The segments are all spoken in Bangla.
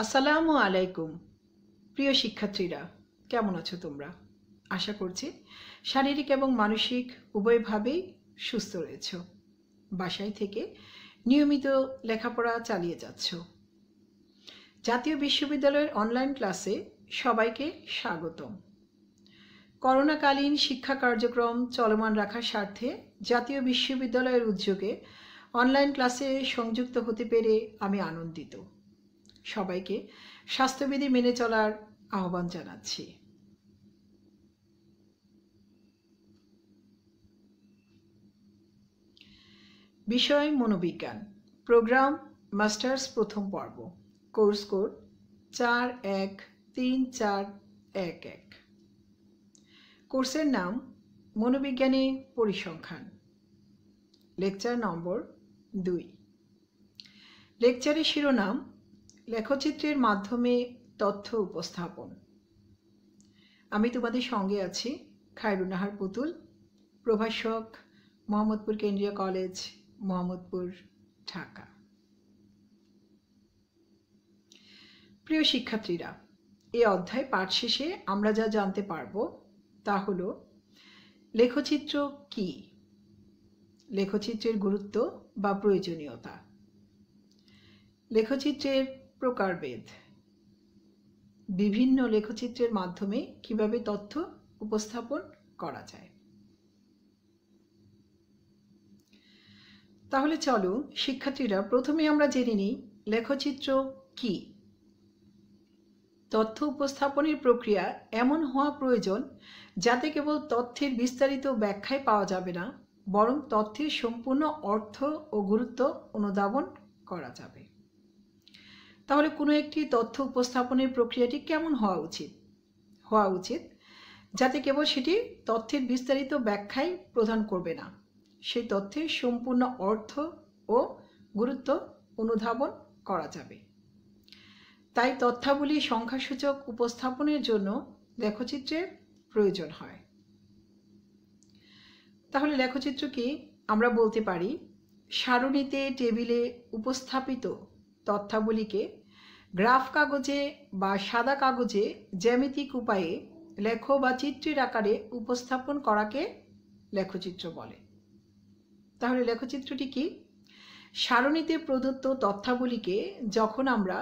আসসালামু আলাইকুম প্রিয় শিক্ষার্থীরা, কেমন আছো তোমরা? আশা করছি শারীরিক এবং মানসিক উভয়ভাবেই সুস্থ রয়েছো। বাসায় থেকে নিয়মিত লেখাপড়া চালিয়ে যাচ্ছ। জাতীয় বিশ্ববিদ্যালয়ের অনলাইন ক্লাসে সবাইকে স্বাগতম। করোনাকালীন শিক্ষা কার্যক্রম চলমান রাখার স্বার্থে জাতীয় বিশ্ববিদ্যালয়ের উদ্যোগে অনলাইন ক্লাসে সংযুক্ত হতে পেরে আমি আনন্দিত। সবাইকে স্বাস্থ্যবিধি মেনে চলার আহ্বান জানাচ্ছি। বিষয় মনোবিজ্ঞান, প্রোগ্রাম মাস্টার্স প্রথম পর্ব, কোর্স কোড 413411। কোর্সের নাম মনোবিজ্ঞানে পরিসংখ্যান, লেকচার নম্বর 2। লেকচারের শিরোনাম লেখচিত্রের মাধ্যমে তথ্য উপস্থাপন। আমি তোমাদের সঙ্গে আছি খায়রুন নাহার পুতুল, প্রভাষক, মোহাম্মদপুর কেন্দ্রীয় কলেজ, মোহাম্মদপুর, ঢাকা। প্রিয় শিক্ষার্থীরা, এই অধ্যায় পাঠ শেষে আমরা যা জানতে পারব তা হলো লেখচিত্র কি, লেখচিত্রের গুরুত্ব বা প্রয়োজনীয়তা, লেখচিত্রের প্রকারভেদ, বিভিন্ন লেখচিত্রের মাধ্যমে কিভাবে তথ্য উপস্থাপন করা যায়। তাহলে চলো শিক্ষার্থীরা, প্রথমে আমরা জেনে নিই লেখচিত্র কি। তথ্য উপস্থাপনের প্রক্রিয়া এমন হওয়া প্রয়োজন যাতে কেবল তথ্যের বিস্তারিত ব্যাখ্যায় পাওয়া যাবে না, বরং তথ্যের সম্পূর্ণ অর্থ ও গুরুত্ব অনুধাবন করা যাবে। তাহলে কোনো একটি তথ্য উপস্থাপনের প্রক্রিয়াটি কেমন হওয়া উচিত যাতে কেবল সেটি তথ্যের বিস্তারিত ব্যাখ্যায় প্রদান করবে না, সেই তথ্যের সম্পূর্ণ অর্থ ও গুরুত্ব অনুধাবন করা যাবে। তাই তথ্যাবলী সংখ্যাসূচক উপস্থাপনের জন্য লেখচিত্রের প্রয়োজন হয়। তাহলে লেখচিত্র কি? আমরা বলতে পারি সারণীতে টেবিলে উপস্থাপিত তথ্যাবলীকে গ্রাফ কাগজে বা সাদা কাগজে জ্যামিতিক উপায়ে লেখ বা চিত্রের আকারে উপস্থাপন করাকে লেখচিত্র বলে। তাহলে লেখচিত্রটি কি? সারণীতে প্রদত্ত তথ্যাবলীকে যখন আমরা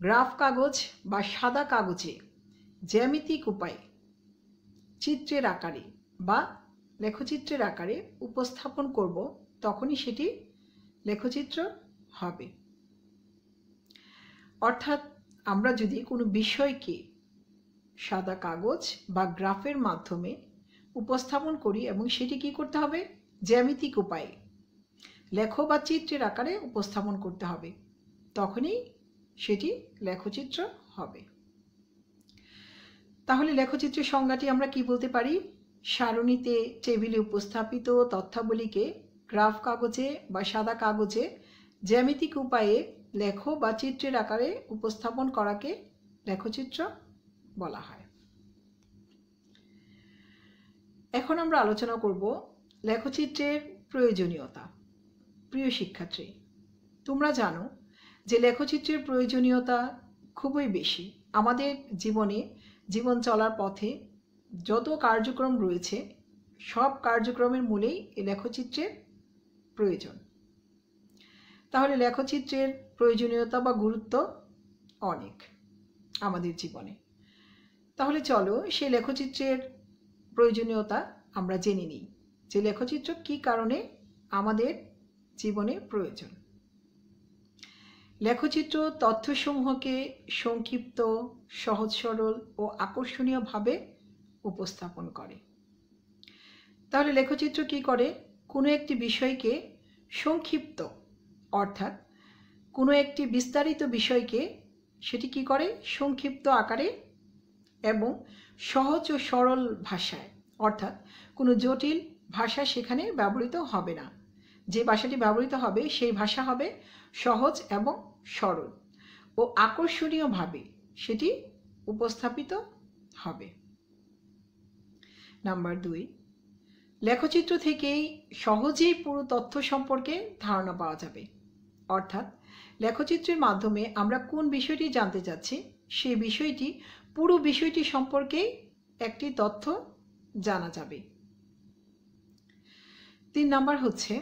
গ্রাফ কাগজ বা সাদা কাগজে জ্যামিতিক উপায়ে চিত্রের আকারে বা লেখচিত্রের আকারে উপস্থাপন করব, তখনই সেটি লেখচিত্র হবে। অর্থাৎ আমরা যদি কোনো বিষয়কে সাদা কাগজ বা গ্রাফের মাধ্যমে উপস্থাপন করি এবং সেটি কি করতে হবে? জ্যামিতিক উপায়ে লেখ বা চিত্রের আকারে উপস্থাপন করতে হবে, তখনই সেটি লেখচিত্র হবে। তাহলে লেখচিত্রের সংজ্ঞাটি আমরা কি বলতে পারি? সারণীতে টেবিলে উপস্থাপিত তথ্যাবলীকে গ্রাফ কাগজে বা সাদা কাগজে জ্যামিতিক উপায়ে লেখ বা চিত্রের আকারে উপস্থাপন করাকে লেখচিত্র বলা হয়। এখন আমরা আলোচনা করব লেখচিত্রের প্রয়োজনীয়তা। প্রিয় শিক্ষার্থী, তোমরা জানো যে লেখচিত্রের প্রয়োজনীয়তা খুবই বেশি। আমাদের জীবন চলার পথে যত কার্যক্রম রয়েছে, সব কার্যক্রমের মূলেই এই লেখচিত্রের প্রয়োজন। তাহলে লেখচিত্রের প্রয়োজনীয়তা বা গুরুত্ব অনেক আমাদের জীবনে। তাহলে চলো সেই লেখচিত্রের প্রয়োজনীয়তা আমরা জেনে নিই, যে লেখচিত্র কী কারণে আমাদের জীবনে প্রয়োজন। লেখচিত্র তথ্যসমূহকে সংক্ষিপ্ত, সহজ সরল ও আকর্ষণীয়ভাবে উপস্থাপন করে। তাহলে লেখচিত্র কি করে? কোনো একটি বিষয়কে সংক্ষিপ্ত, অর্থাৎ কোনো একটি বিস্তারিত বিষয়কে সেটি কি করে? সংক্ষিপ্ত আকারে এবং সহজ ও সরল ভাষায়, অর্থাৎ কোনো জটিল ভাষা সেখানে ব্যবহৃত হবে না। যে ভাষাটি ব্যবহৃত হবে সেই ভাষা হবে সহজ এবং সরল ও আকর্ষণীয়ভাবে সেটি উপস্থাপিত হবে। নাম্বার 2, লেখচিত্র থেকেই সহজেই পুরো তথ্য সম্পর্কে ধারণা পাওয়া যাবে। অর্থাৎ লেখচিত্রের মাধ্যমে আমরা কোন বিষয়টি জানতে চাচ্ছি সেই বিষয়টি পুরো বিষয়টি সম্পর্কে একটি তথ্য জানা যাবে। 3 নাম্বার হচ্ছে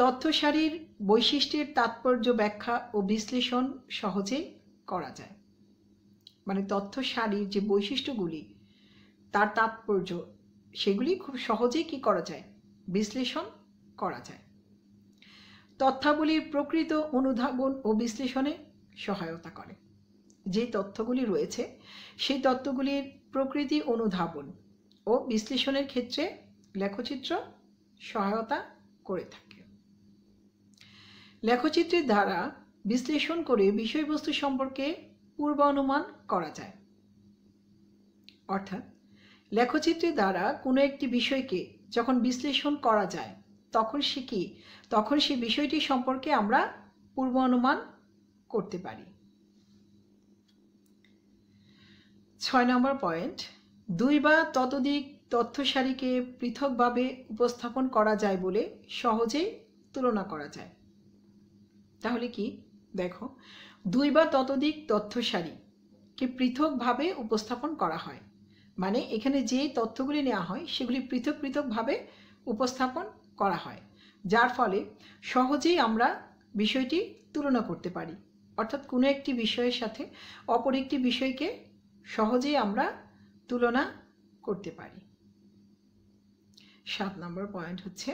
তথ্য সারির বৈশিষ্ট্যের তাৎপর্য ব্যাখ্যা ও বিশ্লেষণ সহজেই করা যায়। মানে তথ্য সারির যে বৈশিষ্ট্যগুলি তার তাৎপর্য সেগুলি খুব সহজেই কি করা যায়, বিশ্লেষণ করা যায়। তথ্যাবলীর প্রকৃত অনুধাবন ও বিশ্লেষণে সহায়তা করে। যে তথ্যগুলি রয়েছে সেই তথ্যগুলির প্রকৃতি অনুধাবন ও বিশ্লেষণের ক্ষেত্রে লেখচিত্র সহায়তা করে থাকে। লেখচিত্রের দ্বারা বিশ্লেষণ করে বিষয়বস্তু সম্পর্কে পূর্বানুমান করা যায়। অর্থাৎ লেখচিত্রের দ্বারা কোনো একটি বিষয়কে যখন বিশ্লেষণ করা যায় তখন সেই বিষয়টি সম্পর্কে আমরা পূর্বানুমান করতে পারি। 6 নম্বর পয়েন্ট, 2 বা ততোধিক তথ্য সারিকে পৃথকভাবে উপস্থাপন করা যায় বলে সহজেই তুলনা করা যায়। তাহলে কি দেখো, 2 বা ততোধিক তথ্য সারিকে পৃথকভাবে উপস্থাপন করা হয়, মানে এখানে যে তথ্যগুলি নেওয়া হয় সেগুলি পৃথক পৃথকভাবে উপস্থাপন করা হয়, যার ফলে সহজেই আমরা বিষয়টি তুলনা করতে পারি। অর্থাৎ কোনো একটি বিষয়ের সাথে অপর একটি বিষয়কে সহজেই আমরা তুলনা করতে পারি। 7 নম্বর পয়েন্ট হচ্ছে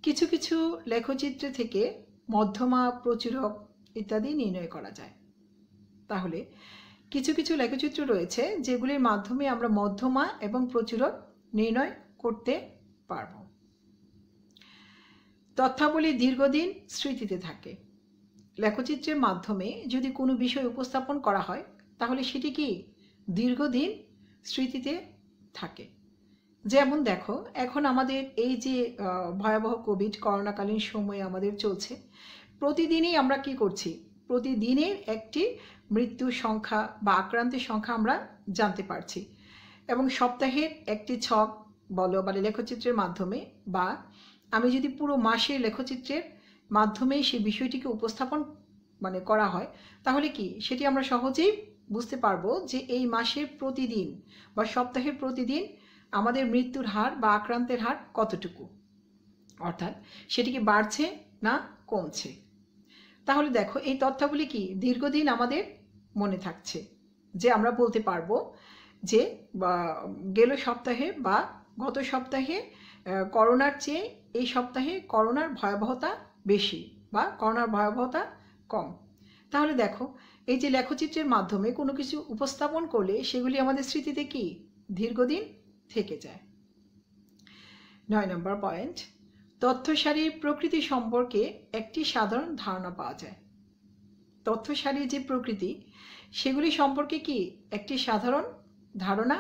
কিছু কিছু লেখচিত্র থেকে মধ্যমা, প্রচুরক ইত্যাদি নির্ণয় করা যায়। তাহলে কিছু কিছু লেখচিত্র রয়েছে যেগুলির মাধ্যমে আমরা মধ্যমা এবং প্রচুরক নির্ণয় করতে পারব। তথ্যাবলী দীর্ঘদিন স্মৃতিতে থাকে। লেখচিত্রের মাধ্যমে যদি কোনো বিষয় উপস্থাপন করা হয় তাহলে সেটি কি দীর্ঘদিন স্মৃতিতে থাকে। যেমন দেখো, এখন আমাদের এই যে ভয়াবহ করোনাকালীন সময়ে আমাদের চলছে, প্রতিদিনই আমরা কি করছি, প্রতিদিনের একটি মৃত্যুর সংখ্যা বা আক্রান্তের সংখ্যা আমরা জানতে পারছি, এবং সপ্তাহের একটি ছক বলো বা লেখচিত্রের মাধ্যমে, বা আমি যদি পুরো মাসের লেখচিত্রের মাধ্যমে সেই বিষয়টিকে উপস্থাপন করা হয় তাহলে কি সেটি আমরা সহজেই বুঝতে পারবো যে এই মাসের প্রতিদিন বা সপ্তাহের প্রতিদিন আমাদের মৃত্যুর হার বা আক্রান্তের হার কতটুকু, অর্থাৎ সেটি কি বাড়ছে না কমছে। তাহলে দেখো, এই তথ্যগুলি কি দীর্ঘদিন আমাদের মনে থাকছে, যে আমরা বলতে পারবো যে গেল সপ্তাহে বা গত সপ্তাহে করোনার চেয়ে এই সপ্তাহে করোনার ভয়াবহতা বেশি বা করোনার ভয়াবহতা কম। তাহলে দেখো, এই যে লেখচিত্রের মাধ্যমে কোনো কিছু উপস্থাপন করলে সেগুলি আমাদের স্মৃতিতে কি দীর্ঘদিন থেকে যায়। 9 নম্বর পয়েন্ট, তথ্য সারির প্রকৃতি সম্পর্কে একটি সাধারণ ধারণা পাওয়া যায়। তথ্য সারির যে প্রকৃতি সেগুলি সম্পর্কে কি একটি সাধারণ ধারণা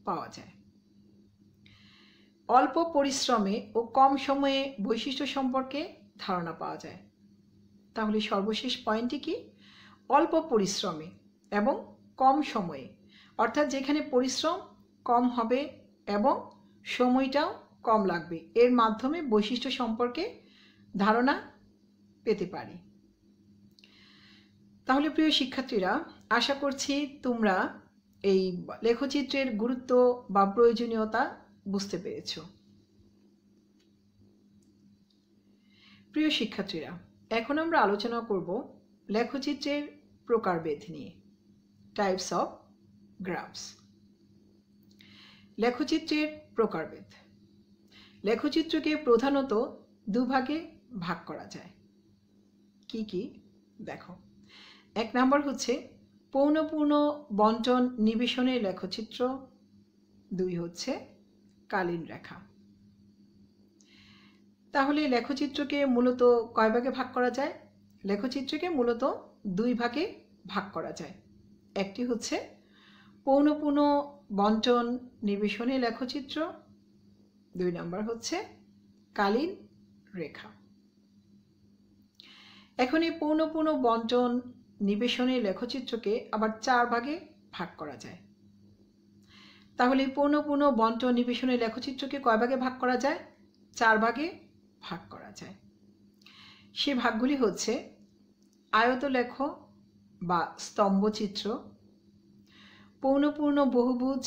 পাওয়া যায়। অল্প পরিশ্রমে ও কম সময়ে বৈশিষ্ট্য সম্পর্কে ধারণা পাওয়া যায়। তাহলে সর্বশেষ পয়েন্টটি কি, অল্প পরিশ্রমে এবং কম সময়ে, অর্থাৎ যেখানে পরিশ্রম কম হবে এবং সময়টাও কম লাগবে, এর মাধ্যমে বৈশিষ্ট্য সম্পর্কে ধারণা পেতে পারি। তাহলে প্রিয় শিক্ষার্থীরা, আশা করছি তোমরা এই লেখচিত্রের গুরুত্ব বা প্রয়োজনীয়তা বুঝতে পেরেছ। প্রিয় শিক্ষার্থীরা, এখন আমরা আলোচনা করব লেখচিত্রের প্রকারভেদ নিয়ে, টাইপস অফ গ্রাফস। লেখচিত্রের প্রকারভেদ। লেখচিত্রকে প্রধানত দুভাগে ভাগ করা যায়। কি কি দেখো, 1 নম্বর হচ্ছে পৌনঃপুন্য বন্টন নিবেশনের লেখচিত্র, 2 হচ্ছে কালীন রেখা। তাহলে লেখচিত্রকে মূলত কয় ভাগে ভাগ করা যায়? লেখচিত্রকে মূলত 2 ভাগে ভাগ করা যায়। একটি হচ্ছে পৌনঃপুন্য বন্টন নিবেশনের লেখচিত্র, 2 নম্বর হচ্ছে কালীন রেখা। এখন এই পৌনঃপুন্য বন্টন নিবেশনের লেখচিত্রকে আবার 4 ভাগে ভাগ করা যায়। তাহলে এই পৌনঃপুন্য বন্টন নিবেশনের লেখচিত্রকে কয় ভাগে ভাগ করা যায়? 4 ভাগে ভাগ করা যায়। সে ভাগগুলি হচ্ছে আয়তলেখ বা স্তম্ভচিত্র, পৌনপূর্ণ বহুভুজ,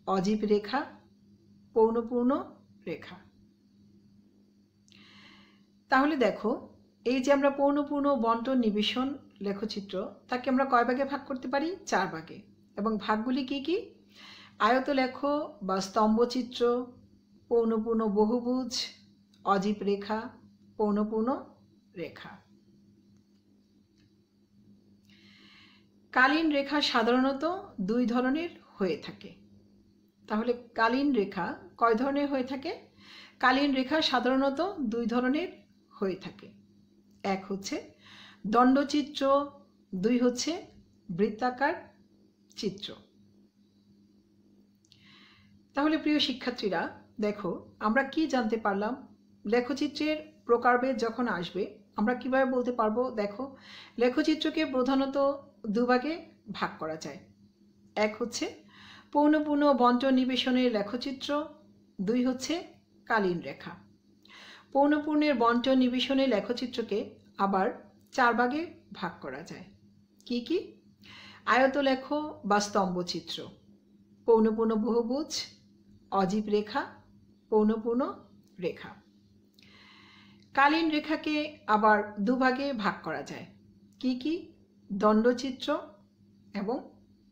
অজীব রেখা, পৌনপূর্ণ রেখা। তাহলে দেখো, এই যে আমরা পৌনপূর্ণ বন্টন নিবেশন লেখচিত্র, তাকে আমরা কয় ভাগে ভাগ করতে পারি? 4 ভাগে। এবং ভাগগুলি কি কি? আয়তলেখ বা স্তম্ভচিত্র, পৌনপূর্ণ বহুভুজ, অজীব রেখা, পৌনপূর্ণ রেখা। কালীন রেখা সাধারণত 2 ধরনের হয়ে থাকে। তাহলে কালীন রেখা কয় ধরনের হয়ে থাকে? কালীন রেখা সাধারণত 2 ধরনের হয়ে থাকে। এক হচ্ছে দণ্ডচিত্র, 2 হচ্ছে বৃত্তাকার চিত্র। তাহলে প্রিয় শিক্ষার্থীরা, দেখো আমরা কি জানতে পারলাম? লেখচিত্রের প্রকারভেদ যখন আসবে আমরা কিভাবে বলতে পারবো? দেখো, লেখচিত্রকে প্রধানত 2 ভাগে ভাগ করা যায়। এক হচ্ছে পৌনপূর্ণ বন্টন নিবেশনের লেখচিত্র, 2 হচ্ছে কালীন রেখা। পৌনপূর্ণের বন্টন নিবেশনের লেখচিত্রকে আবার 4 ভাগে ভাগ করা যায়। কি কি? আয়তলেখ বা স্তম্ভচিত্র, পৌনপূর্ণ বহুভুজ, অজীব রেখা, পৌনপূর্ণ রেখা। কালীন রেখাকে আবার 2 ভাগে ভাগ করা যায়। কি কি? দণ্ডচিত্র এবং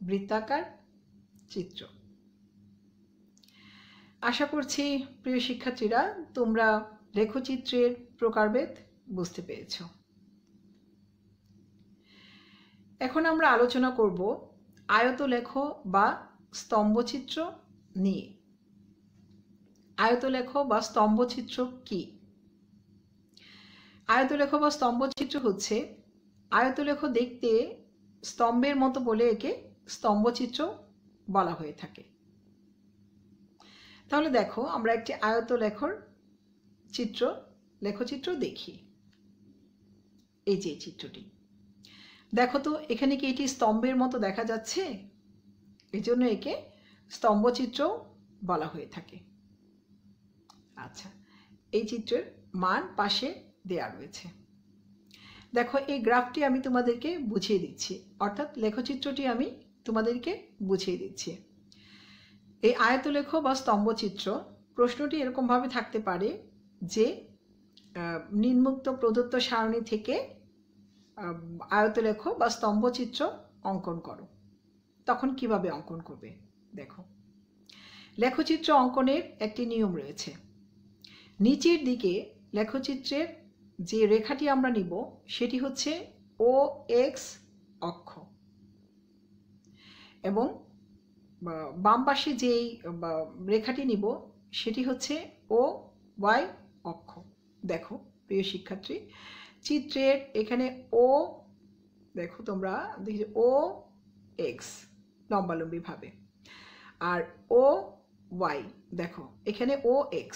বৃত্তাকার চিত্র। আশা করছি প্রিয় শিক্ষার্থীরা তোমরা লেখচিত্রের প্রকারভেদ বুঝতে পেরেছ। এখন আমরা আলোচনা করব আয়তলেখ বা স্তম্ভচিত্র নিয়ে। আয়তলেখ বা স্তম্ভচিত্র কি? আয়তলেখ বা স্তম্ভচিত্র হচ্ছে, আয়তলেখ দেখতে স্তম্ভের মতো বলে একে স্তম্ভচিত্র বলা হয়ে থাকে। তাহলে দেখো, আমরা একটি লেখচিত্র দেখি। এই যে চিত্রটি দেখো তো, এখানে কি এটি স্তম্ভের মতো দেখা যাচ্ছে? এই জন্য একে স্তম্ভচিত্র বলা হয়ে থাকে। আচ্ছা, এই চিত্রের মান পাশে দেয়া রয়েছে। দেখো, এই গ্রাফটি আমি তোমাদেরকে বুঝিয়ে দিচ্ছি, অর্থাৎ লেখচিত্রটি আমি তোমাদেরকে বুঝিয়ে দিচ্ছি। এই আয়তলেখ বা স্তম্ভচিত্র প্রশ্নটি এরকমভাবে থাকতে পারে যে নিম্নোক্ত প্রদত্ত সারণী থেকে আয়তলেখ বা স্তম্ভচিত্র অঙ্কন করো। তখন কিভাবে অঙ্কন করবে? দেখো, লেখচিত্র অঙ্কনের একটি নিয়ম রয়েছে। নিচের দিকে লেখচিত্রের যে রেখাটি আমরা নিব সেটি হচ্ছে OX অক্ষ, এবং বাম পাশে যেই রেখাটি নিব সেটি হচ্ছে OY অক্ষ। দেখো প্রিয় শিক্ষার্থী, চিত্রের এখানে O, দেখো তোমরা দেখি OX লম্বালম্বি ভাবে, আর OY দেখো এখানে OX,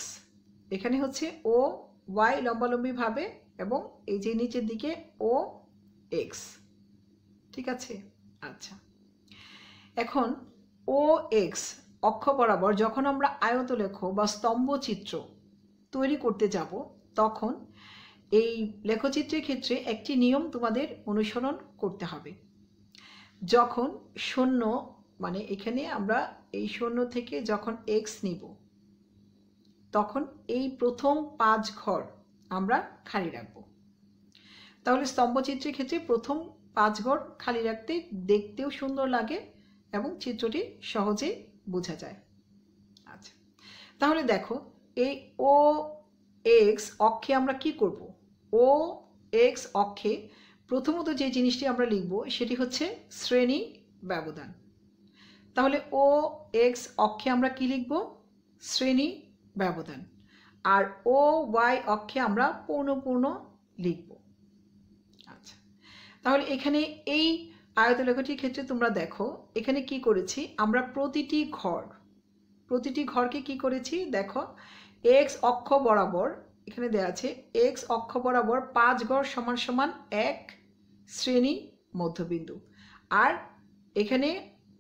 এখানে হচ্ছে OY লম্বালম্বি ভাবে, এবং এই যে নিচের দিকে OX। ঠিক আছে? আচ্ছা, এখন OX অক্ষ বরাবর যখন আমরা আয়তলেখ বা স্তম্ভচিত্র তৈরি করতে যাব, তখন এই লেখচিত্রের ক্ষেত্রে একটি নিয়ম তোমাদের অনুসরণ করতে হবে। যখন শূন্য, মানে এখানে আমরা এই শূন্য থেকে যখন X নিব, তখন এই প্রথম 5 ঘর আমরা খালি রাখব। তাহলে স্তম্ভচিত্রের ক্ষেত্রে প্রথম 5 ঘর খালি রাখতে দেখতেও সুন্দর লাগে এবং চিত্রটি সহজেই বোঝা যায়। আচ্ছা, তাহলে দেখো, এই OX অক্ষে আমরা কি করব? OX অক্ষে প্রথমত যে জিনিসটি আমরা লিখব সেটি হচ্ছে শ্রেণী ব্যবধান। তাহলে OX অক্ষে আমরা কি লিখব? শ্রেণী ব্যবধান। আর OY অক্ষে আমরা পৌনপূর্ণ লিখব। আচ্ছা, তাহলে এখানে এই আয়তলেখটির ক্ষেত্রে তোমরা দেখো, এখানে কি করেছি আমরা? প্রতিটি ঘরকে কি করেছি? দেখো, X অক্ষ বরাবর এখানে দেওয়া আছে, X অক্ষ বরাবর 5 ঘর সমান সমান 1 শ্রেণী মধ্যবিন্দু, আর এখানে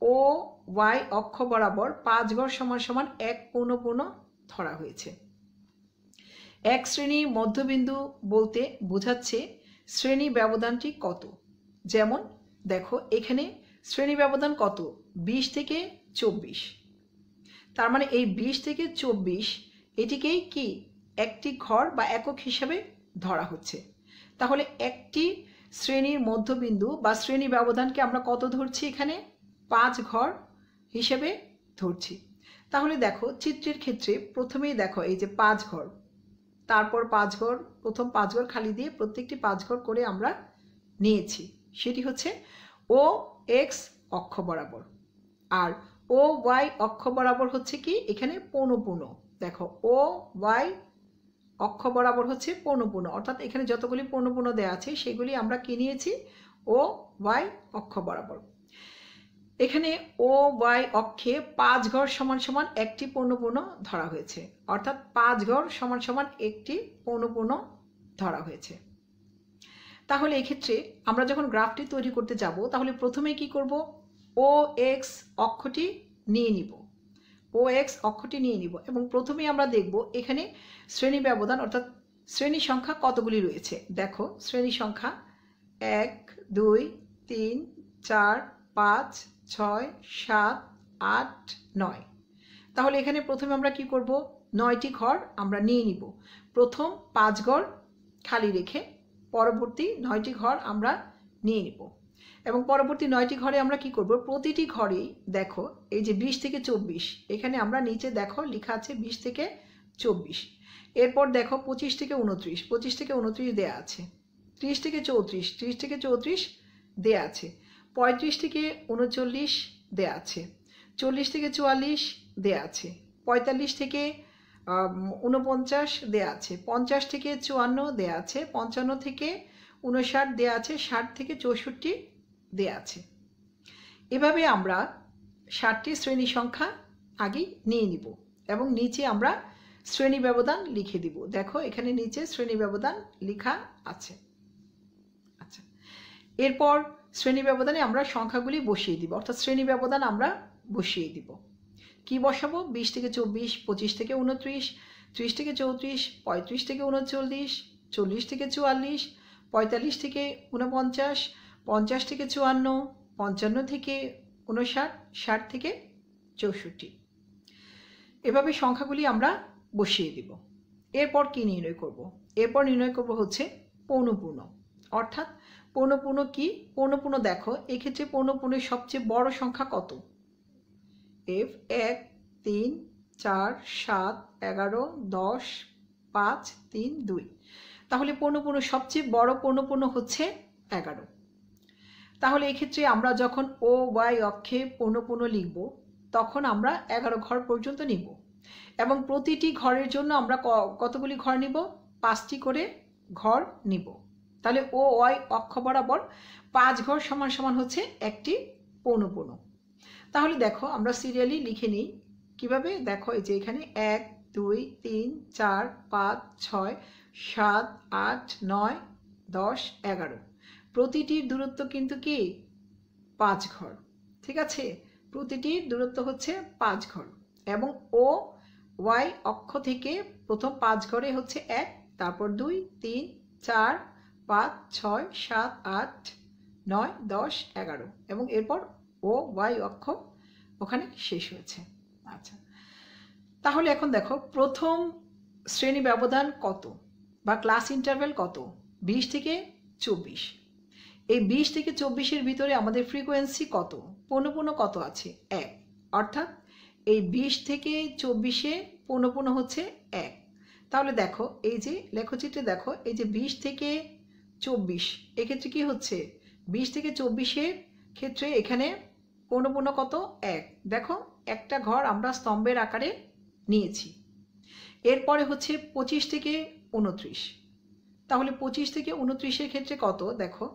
OY অক্ষ বরাবর 5 ঘর সমান সমান 1 পৌনপূর্ণ ধরা হয়েছে। 1 শ্রেণী মধ্যবিন্দু বলতে বোঝাচ্ছে শ্রেণী ব্যবধানটি কত। যেমন দেখো এখানে শ্রেণী ব্যবধান কত, 20 থেকে 24। তার মানে এই 20 থেকে 24 এটিকেই কি একটি ঘর বা একক হিসাবে ধরা হচ্ছে। তাহলে একটি শ্রেণীর মধ্যবিন্দু বা শ্রেণী ব্যবধানকে আমরা কত ধরছি, এখানে 5 ঘর হিসেবে ধরছি। তাহলে দেখো চিত্রের ক্ষেত্রে প্রথমেই দেখো এই যে 5 ঘর, তারপর 5 ঘর, প্রথম 5 ঘর খালি দিয়ে প্রত্যেকটি 5 ঘর করে আমরা নিয়েছি। সেটি হচ্ছে ও এক্স অক্ষ বরাবর, আর ও ওয়াই অক্ষ বরাবর হচ্ছে কি এখানে পৌনঃপুন্য। দেখো ও ওয়াই অক্ষ বরাবর হচ্ছে পৌনঃপুন্য, অর্থাৎ এখানে যতগুলি পৌনঃপুন্য দেওয়া আছে সেগুলি আমরা কি নিয়েছি, ও ওয়াই অক্ষ বরাবর। এখানে ও ওয়াই অক্ষে 5 ঘর সমান সমান একটি পৌনঃপুন্য ধরা হয়েছে, অর্থাৎ 5 ঘর সমান সমান একটি পৌনঃপুন্য ধরা হয়েছে। তাহলে এক্ষেত্রে আমরা যখন গ্রাফটি তৈরি করতে যাব তাহলে প্রথমে কি করব, ও এক্স অক্ষটি নিয়ে নিব, ও এক্স অক্ষটি নিয়ে নিব এবং প্রথমেই আমরা দেখব এখানে শ্রেণী ব্যবধান অর্থাৎ শ্রেণী সংখ্যা কতগুলি রয়েছে। দেখো শ্রেণী সংখ্যা 1 2 3 4 5 6 7 8 9। তাহলে এখানে প্রথমে আমরা কি করব, 9টি ঘর আমরা নিয়ে নিব। প্রথম 5 ঘর খালি রেখে পরবর্তী 9টি ঘর আমরা নিয়ে নিব এবং পরবর্তী 9টি ঘরে আমরা কি করব, প্রতিটি ঘরেই দেখো এই যে 20 থেকে 24, এখানে আমরা নিচে দেখো লেখা আছে 20 থেকে 24। এরপর দেখো 25 থেকে 29, 25 থেকে 29 দেয়া আছে। 30 থেকে 34, 30 থেকে 34 দেয়া আছে। 35 থেকে 39 দেয়া আছে। 40 থেকে 44 দেয়া আছে। 45 থেকে 49 দেয়া আছে। 50 থেকে 54 দেয়া আছে। 55 থেকে 59 দেয়া আছে। 60 থেকে 64 দেয়া আছে। এভাবে আমরা 60টি শ্রেণী সংখ্যা আগে নিয়ে নিব এবং নিচে আমরা শ্রেণী ব্যবধান লিখে দিব। দেখো এখানে নিচে শ্রেণী ব্যবধান লেখা আছে। আচ্ছা, এরপর শ্রেণী ব্যবধানে আমরা সংখ্যাগুলি বসিয়ে দিব, অর্থাৎ শ্রেণী ব্যবধান আমরা বসিয়ে দিব। কি বসাবো, 20 থেকে 24, 25 থেকে 29, 30 থেকে 34, 35 থেকে 39, 40 থেকে 44, 45 থেকে 49, 50 থেকে 54, 55 থেকে 59, 60 থেকে 64। এভাবে সংখ্যাগুলি আমরা বসিয়ে দিব। এরপর কি নির্ণয় করব, এরপর নির্ণয় করব হচ্ছে পৌনঃপুন্য। অর্থাৎ পৌনঃপুন্য কি, পৌনঃপুন্য দেখো এক্ষেত্রে পৌনঃপুন্যের সবচেয়ে বড় সংখ্যা কত, এফ 1 3 4 7 11 10 5 3 2। তাহলে পৌনঃপুন্য সবচেয়ে বড় পৌনঃপুন্য হচ্ছে 11। তাহলে এক্ষেত্রে আমরা যখন ও ওয়াই অক্ষে পৌনঃপুন্য লিখব তখন আমরা 11 ঘর পর্যন্ত নিব এবং প্রতিটি ঘরের জন্য আমরা কতগুলি ঘর নিব, 5টি করে ঘর নিব। তাহলে ও ওয়াই অক্ষ বরাবর 5 ঘর সমান সমান হচ্ছে একটি পৌনঃপুন্য। তাহলে দেখো আমরা সিরিয়ালি লিখে নিই কিভাবে, দেখো এই যে এখানে 1 2 3 4 5 6 7 8 9 10 11, প্রতিটির দূরত্ব কিন্তু কি 5 ঘর। ঠিক আছে, প্রতিটির দূরত্ব হচ্ছে 5 ঘর এবং ও ওয়াই অক্ষ থেকে প্রথম 5 ঘরে হচ্ছে 1, তারপর 2 3 4 5 6 7 8 9 10 11 এবং এরপর ও ওয়াই অক্ষ ওখানে শেষ হয়েছে। আচ্ছা, তাহলে এখন দেখো প্রথম শ্রেণী ব্যবধান কত বা ক্লাস ইন্টারভ্যাল কত, 20 থেকে 24। এই 20 থেকে 24-এর ভিতরে আমাদের ফ্রিকোয়েন্সি কত, পৌনঃপুন্য কত আছে, 1। অর্থাৎ এই 20 থেকে 24-এ পৌনঃপুন্য হচ্ছে 1। তাহলে দেখো এই যে লেখচিত্রে দেখো এই যে 20 থেকে 24 এক্ষেত্রে কি হচ্ছে, 20 থেকে 24-এর ক্ষেত্রে এখানে পৌনঃপুন্য কত, 1। দেখো একটা ঘর আমরা স্তম্ভের আকারে নিয়েছি। এরপরে হচ্ছে 25 থেকে 29। তাহলে 25 থেকে 29-এর ক্ষেত্রে কত, দেখো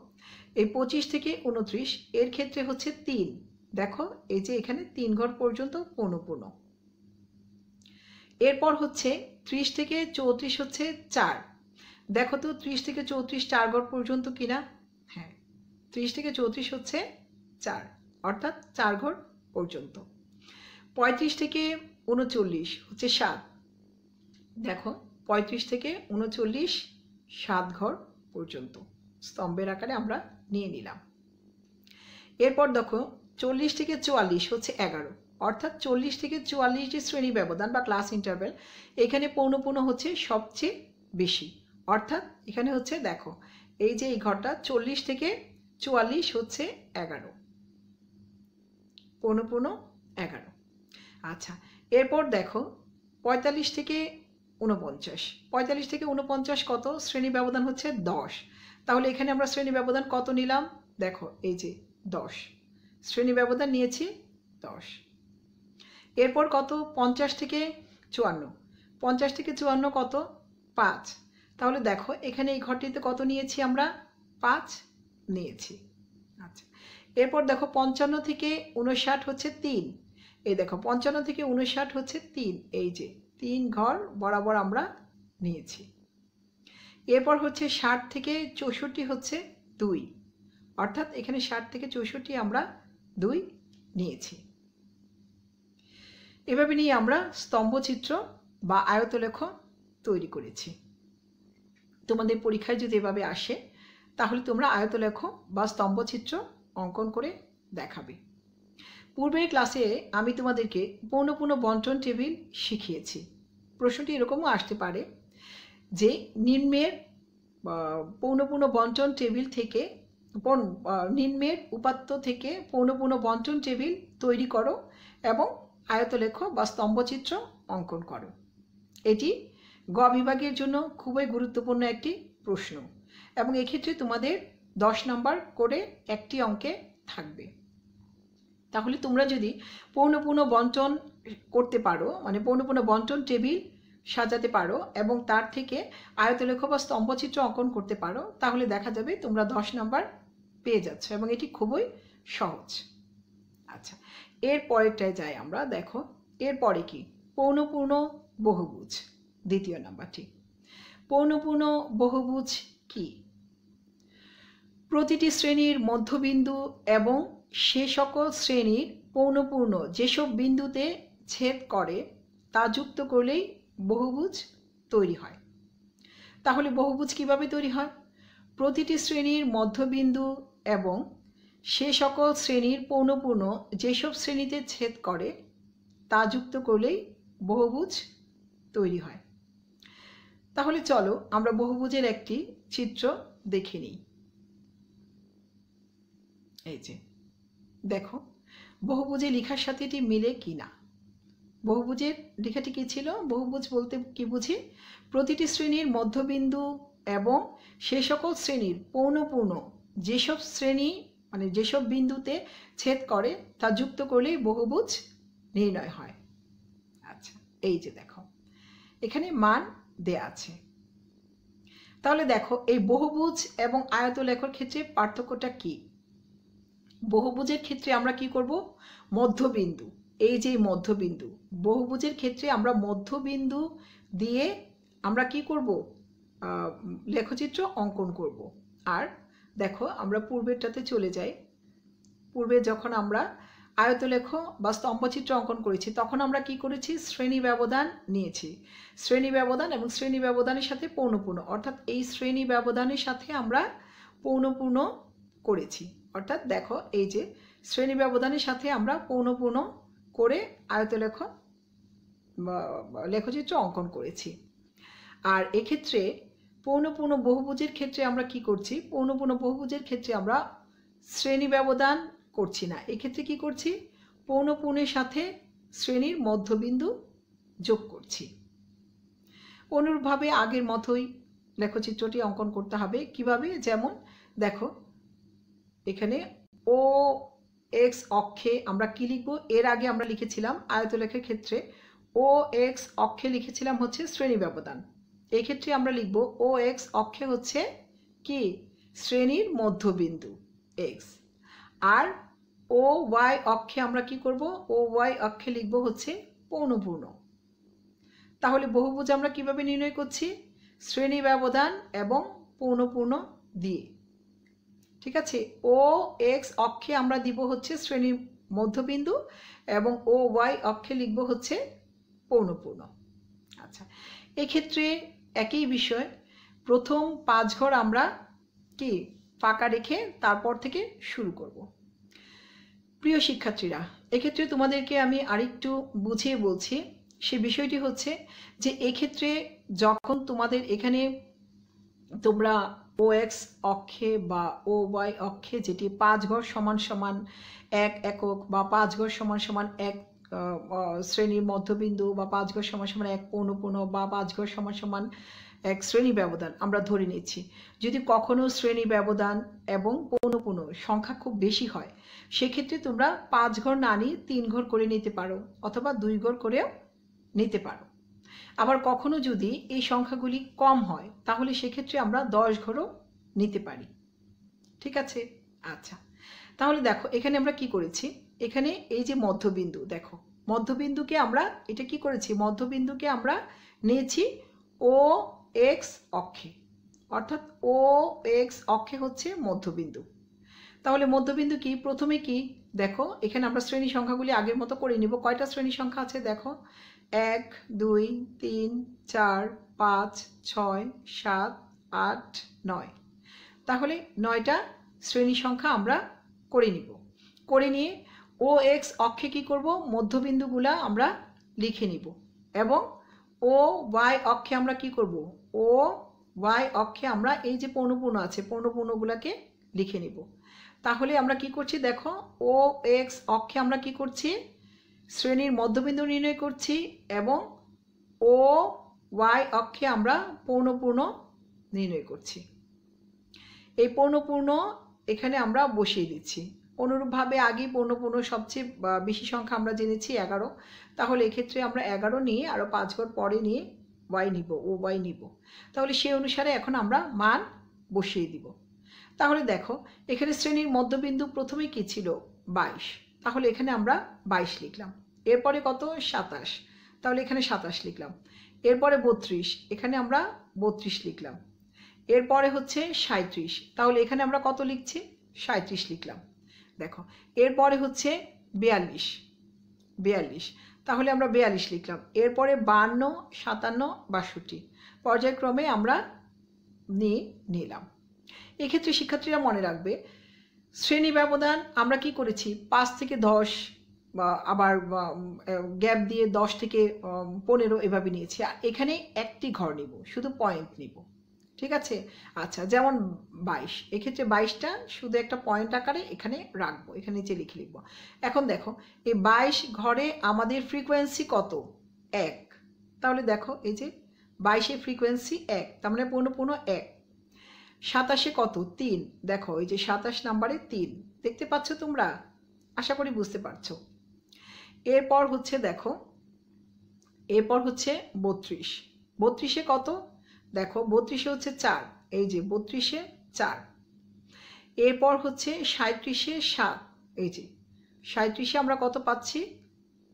এই 25 থেকে 29 এর ক্ষেত্রে হচ্ছে 3। দেখো এই যে এখানে 3 ঘর পর্যন্ত পৌনঃপুন্য। এরপর হচ্ছে 30 থেকে 34 হচ্ছে 4। দেখো তো 30 থেকে 34 4 ঘর পর্যন্ত কিনা, হ্যাঁ 30 থেকে 34 হচ্ছে 4, অর্থাৎ 4 ঘর পর্যন্ত। 35 থেকে 39 হচ্ছে 7। দেখো 35 থেকে 39 7 ঘর পর্যন্ত। স্তম্ভের আকারে আমরা নিয়ে নিলাম। এরপর দেখো 40 থেকে 44 হচ্ছে 11, অর্থাৎ 40 থেকে 44 যে শ্রেণী ব্যবধান বা ক্লাস ইন্টারভ্যাল, এখানে পৌনঃপুন্য হচ্ছে সবচেয়ে বেশি। অর্থাৎ এখানে হচ্ছে দেখো এই যে এই ঘরটা 40 থেকে 44 হচ্ছে 11, পৌনঃপুন্য 11। আচ্ছা, এরপর দেখো 45 থেকে 49, 45 থেকে 49 কত শ্রেণী ব্যবধান হচ্ছে 10। তাহলে এখানে আমরা শ্রেণী ব্যবধান কত নিলাম, দেখো এই যে 10 শ্রেণী ব্যবধান নিয়েছি 10। এরপর কত 50 থেকে 54, 50 থেকে 54 কত 5। তাহলে দেখো এখানে এই ঘরটিতে কত নিয়েছি আমরা 5 নিয়েছি। আচ্ছা, এরপর দেখো 55 থেকে 59 হচ্ছে 3, এই দেখো 55 থেকে 59 হচ্ছে 3, এই যে 3 ঘর বরাবর আমরা নিয়েছি। এরপর হচ্ছে 60 থেকে 64 হচ্ছে 2, অর্থাৎ এখানে 60 থেকে 64 আমরা 2 নিয়েছি। এভাবে নিয়ে আমরা স্তম্ভচিত্র বা আয়তলেখ তৈরি করেছি। তোমাদের পরীক্ষায় যদি এভাবে আসে তাহলে তোমরা আয়তলেখ বা স্তম্ভচিত্র অঙ্কন করে দেখাবে। পূর্বের ক্লাসে আমি তোমাদেরকে পৌনঃপুন্য বণ্টন টেবিল শিখিয়েছি। প্রশ্নটি এরকমও আসতে পারে যে নিম্নের পৌনঃপুন্য বণ্টন টেবিল থেকে নিম্নের উপাত্ত থেকে পৌনঃপুন্য বণ্টন টেবিল তৈরি করো এবং আয়তলেখ বা স্তম্ভচিত্র অঙ্কন করো। এটি গ বিভাগের জন্য খুবই গুরুত্বপূর্ণ একটি প্রশ্ন এবং এক্ষেত্রে তোমাদের 10 নম্বর করে একটি অঙ্কে থাকবে। তাহলে তোমরা যদি পৌনঃপুন্য বণ্টন করতে পারো, মানে পৌনঃপুন্য বণ্টন টেবিল সাজাতে পারো এবং তার থেকে আয়তলেখ বা স্তম্ভচিত্র অঙ্কন করতে পারো, তাহলে দেখা যাবে তোমরা 10 নম্বর পেয়ে যাচ্ছ এবং এটি খুবই সহজ। আচ্ছা, এর পরেরটায় যাই আমরা। দেখো এরপরে কি পৌনঃপুন্য বহুভুজ, দ্বিতীয় নাম্বারটি। পৌনঃপুন্য বহুভুজ কি? প্রতিটি শ্রেণীর মধ্যবিন্দু এবং সে সকল শ্রেণীর পৌনঃপুন্য যেসব বিন্দুতে ছেদ করে তা যুক্ত করলেই বহুভুজ তৈরি হয়। তাহলে বহুভুজ কিভাবে তৈরি হয়? প্রতিটি শ্রেণীর মধ্যবিন্দু এবং সে সকল শ্রেণীর পৌনঃপুন্য যেসব শ্রেণীতে ছেদ করে তা যুক্ত করলেই বহুভুজ তৈরি হয়। তাহলে চলো আমরা বহুভুজের একটি চিত্র দেখে নিই। এই যে দেখো বহুভুজের লেখার সাথে এটি মিলে কিনা। বহুভুজের লেখাটি কি ছিল? বহুভুজ বলতে কি বুঝি? প্রতিটি শ্রেণীর মধ্যবিন্দু এবং সে সকল শ্রেণীর পৌনঃপুন্য যেসব শ্রেণী মানে যেসব বিন্দুতে ছেদ করে তা যুক্ত করলেই বহুভুজ নির্ণয় হয়। আচ্ছা, এই যে দেখো এখানে মান দেয়া আছে। তাহলে দেখো এই বহুভুজ এবং আয়তলেখর ক্ষেত্রে পার্থক্যটা কি? বহুভুজের ক্ষেত্রে আমরা কি করব? মধ্যবিন্দু, এই যে মধ্যবিন্দু, বহুভুজের ক্ষেত্রে আমরা মধ্যবিন্দু দিয়ে আমরা কি করব? লেখচিত্র অঙ্কন করব। আর দেখো আমরা পূর্বেরটাতে চলে যাই। পূর্বে যখন আমরা আয়তলেখ বা স্তম্ভচিত্র অঙ্কন করেছি তখন আমরা কি করেছি? শ্রেণী ব্যবধান নিয়েছি। শ্রেণী ব্যবধান এবং শ্রেণী ব্যবধানের সাথে পৌনঃপুন্য, অর্থাৎ এই শ্রেণী ব্যবধানের সাথে আমরা পৌনঃপুন্য করেছি। অর্থাৎ দেখো এই যে শ্রেণী ব্যবধানের সাথে আমরা পৌনঃপুন্য করে আয়তলেখ লেখচিত্র অঙ্কন করেছি। আর এক্ষেত্রে পৌনঃপুন্য বহুভুজের ক্ষেত্রে আমরা কি করছি? পৌনঃপুন্য বহুভুজের ক্ষেত্রে আমরা শ্রেণী ব্যবধান করছি না, এক্ষেত্রে কি করছি? পৌনঃপুন্যের সাথে শ্রেণীর মধ্যবিন্দু যোগ করছি। অনুরূপভাবে আগের মতোই লেখচিত্রটি অঙ্কন করতে হবে। কিভাবে? যেমন দেখো এখানে ও এক্স অক্ষে আমরা কি লিখব? এর আগে আমরা লিখেছিলাম আয়তলেখের ক্ষেত্রে ও এক্স অক্ষে লিখেছিলাম হচ্ছে শ্রেণী ব্যবধান। এই ক্ষেত্রে আমরা লিখব ও এক্স অক্ষে হচ্ছে কি? শ্রেণীর মধ্যবিন্দু এক্স। আর ও ওয়াই অক্ষে আমরা কি করব? ও ওয়াই অক্ষে লিখব হচ্ছে পৌনঃপুন্য। তাহলে বহুভুজ আমরা কিভাবে নির্ণয় করছি? শ্রেণী ব্যবধান এবং পৌনঃপুন্য দিয়ে। ঠিক আছে, ও এক্স অক্ষে আমরা দিব হচ্ছে শ্রেণীর মধ্যবিন্দু এবং ও ওয়াই অক্ষে লিখব হচ্ছে পৌনঃপুন্য। আচ্ছা, এক্ষেত্রে একই বিষয়, প্রথম 5 ঘর আমরা কি ফাঁকা রেখে তারপর থেকে শুরু করব। প্রিয় শিক্ষার্থীরা, এক্ষেত্রে তোমাদেরকে আমি আরেকটু বুঝিয়ে বলছি। সে বিষয়টি হচ্ছে যে এক্ষেত্রে যখন তোমাদের এখানে তোমরা ও এক্স অক্ষে বা ও ওয়াই অক্ষে, যেটি 5 ঘর সমান সমান 1 একক বা 5 ঘর সমান সমান 1 শ্রেণীর মধ্যবিন্দু বা 5 ঘর সমান সমান 1 পৌনঃপুন্য বা 5 ঘর সমান সমান 1 শ্রেণী ব্যবধান আমরা ধরে নিচ্ছি। যদি কখনো শ্রেণী ব্যবধান এবং পৌনঃপুন্য সংখ্যা খুব বেশি হয়, সেক্ষেত্রে তোমরা 5 ঘর না নিয়ে 3 ঘর করে নিতে পারো অথবা 2 ঘর করেও নিতে পারো। আবার কখনো যদি এই সংখ্যাগুলি কম হয় তাহলে সেক্ষেত্রে আমরা 10 ঘরও নিতে পারি। ঠিক আছে? আচ্ছা, তাহলে দেখো এখানে আমরা কি করেছি, এখানে এই যে মধ্যবিন্দু, দেখো মধ্যবিন্দুকে আমরা এটা কি করেছি, মধ্যবিন্দুকে আমরা নিয়েছি ও এক্স অক্ষে, অর্থাৎ ও এক্স অক্ষে হচ্ছে মধ্যবিন্দু। তাহলে মধ্যবিন্দু কি, প্রথমে কি দেখো এখানে আমরা শ্রেণী সংখ্যাগুলি আগের মতো করে নিব। কয়টা শ্রেণী সংখ্যা আছে দেখো, 1 2 3 4 5 6 7 8 9। তাহলে 9টা শ্রেণী সংখ্যা আমরা করে নিব। করে নিয়ে ও এক্স অক্ষে কি করব, মধ্যবিন্দুগুলা আমরা লিখে নিব এবং ও ওয়াই অক্ষে আমরা কি করব, ও ওয়াই অক্ষে আমরা এই যে পৌনঃপুন্য আছে পৌনঃপুন্যগুলোকে লিখে নিব। তাহলে আমরা কি করছি দেখো, ও এক্স অক্ষে আমরা কি করছি, শ্রেণীর মধ্যবিন্দু নির্ণয় করছি এবং ও ওয়াই অক্ষে আমরা পৌনঃপুন্য নির্ণয় করছি। এই পৌনঃপুন্য এখানে আমরা বসিয়ে দিচ্ছি। অনুরূপভাবে আগেই পৌনঃপুন্য সবচেয়ে বেশি সংখ্যা আমরা জেনেছি 11। তাহলে এক্ষেত্রে আমরা 11 নিয়ে আরও 5 ঘর পরে নিয়ে ওয়াই নিব, ও ওয়াই নিব। তাহলে সেই অনুসারে এখন আমরা মান বসিয়ে দিব। তাহলে দেখো এখানে শ্রেণীর মধ্যবিন্দু প্রথমে কি ছিল, 22। তাহলে এখানে আমরা 22 লিখলাম। এরপরে কত, 27। তাহলে এখানে 27 লিখলাম। এরপরে 32, এখানে আমরা 32 লিখলাম। এরপরে হচ্ছে 37, তাহলে এখানে আমরা কত লিখছি, 37 লিখলাম। দেখো এরপরে হচ্ছে 42, তাহলে আমরা 42 লিখলাম। এরপরে 52, 57, 62 পর্যায়ক্রমে আমরা নিলাম। এক্ষেত্রে শিক্ষার্থীরা মনে রাখবে, শ্রেণী ব্যবধান আমরা কি করেছি 5 থেকে 10 বা আবার গ্যাপ দিয়ে 10 থেকে 15 এভাবে নিয়েছি। আর এখানে একটি ঘর নিব, শুধু পয়েন্ট নিব। ঠিক আছে? আচ্ছা, যেমন 22, এক্ষেত্রে 22টা শুধু একটা পয়েন্ট আকারে এখানে রাখবো, এখানে নিচে লিখে লিখবো। এখন দেখো এই 22 ঘরে আমাদের ফ্রিকোয়েন্সি কত, 1। তাহলে দেখো এই যে 22-এ ফ্রিকোয়েন্সি 1, তার মানে পৌনঃপুন্য 1। 27-এ কত, 3। দেখো এই যে 27 নাম্বারে 3 দেখতে পাচ্ছ তোমরা, আশা করি বুঝতে পারছো। এরপর হচ্ছে দেখো, এরপর হচ্ছে 32। 32-এ কত, দেখো 32-এ হচ্ছে 4, এই যে 32-এ 4। এরপর হচ্ছে 37-এ 7, এই যে 37-এ আমরা কত পাচ্ছি,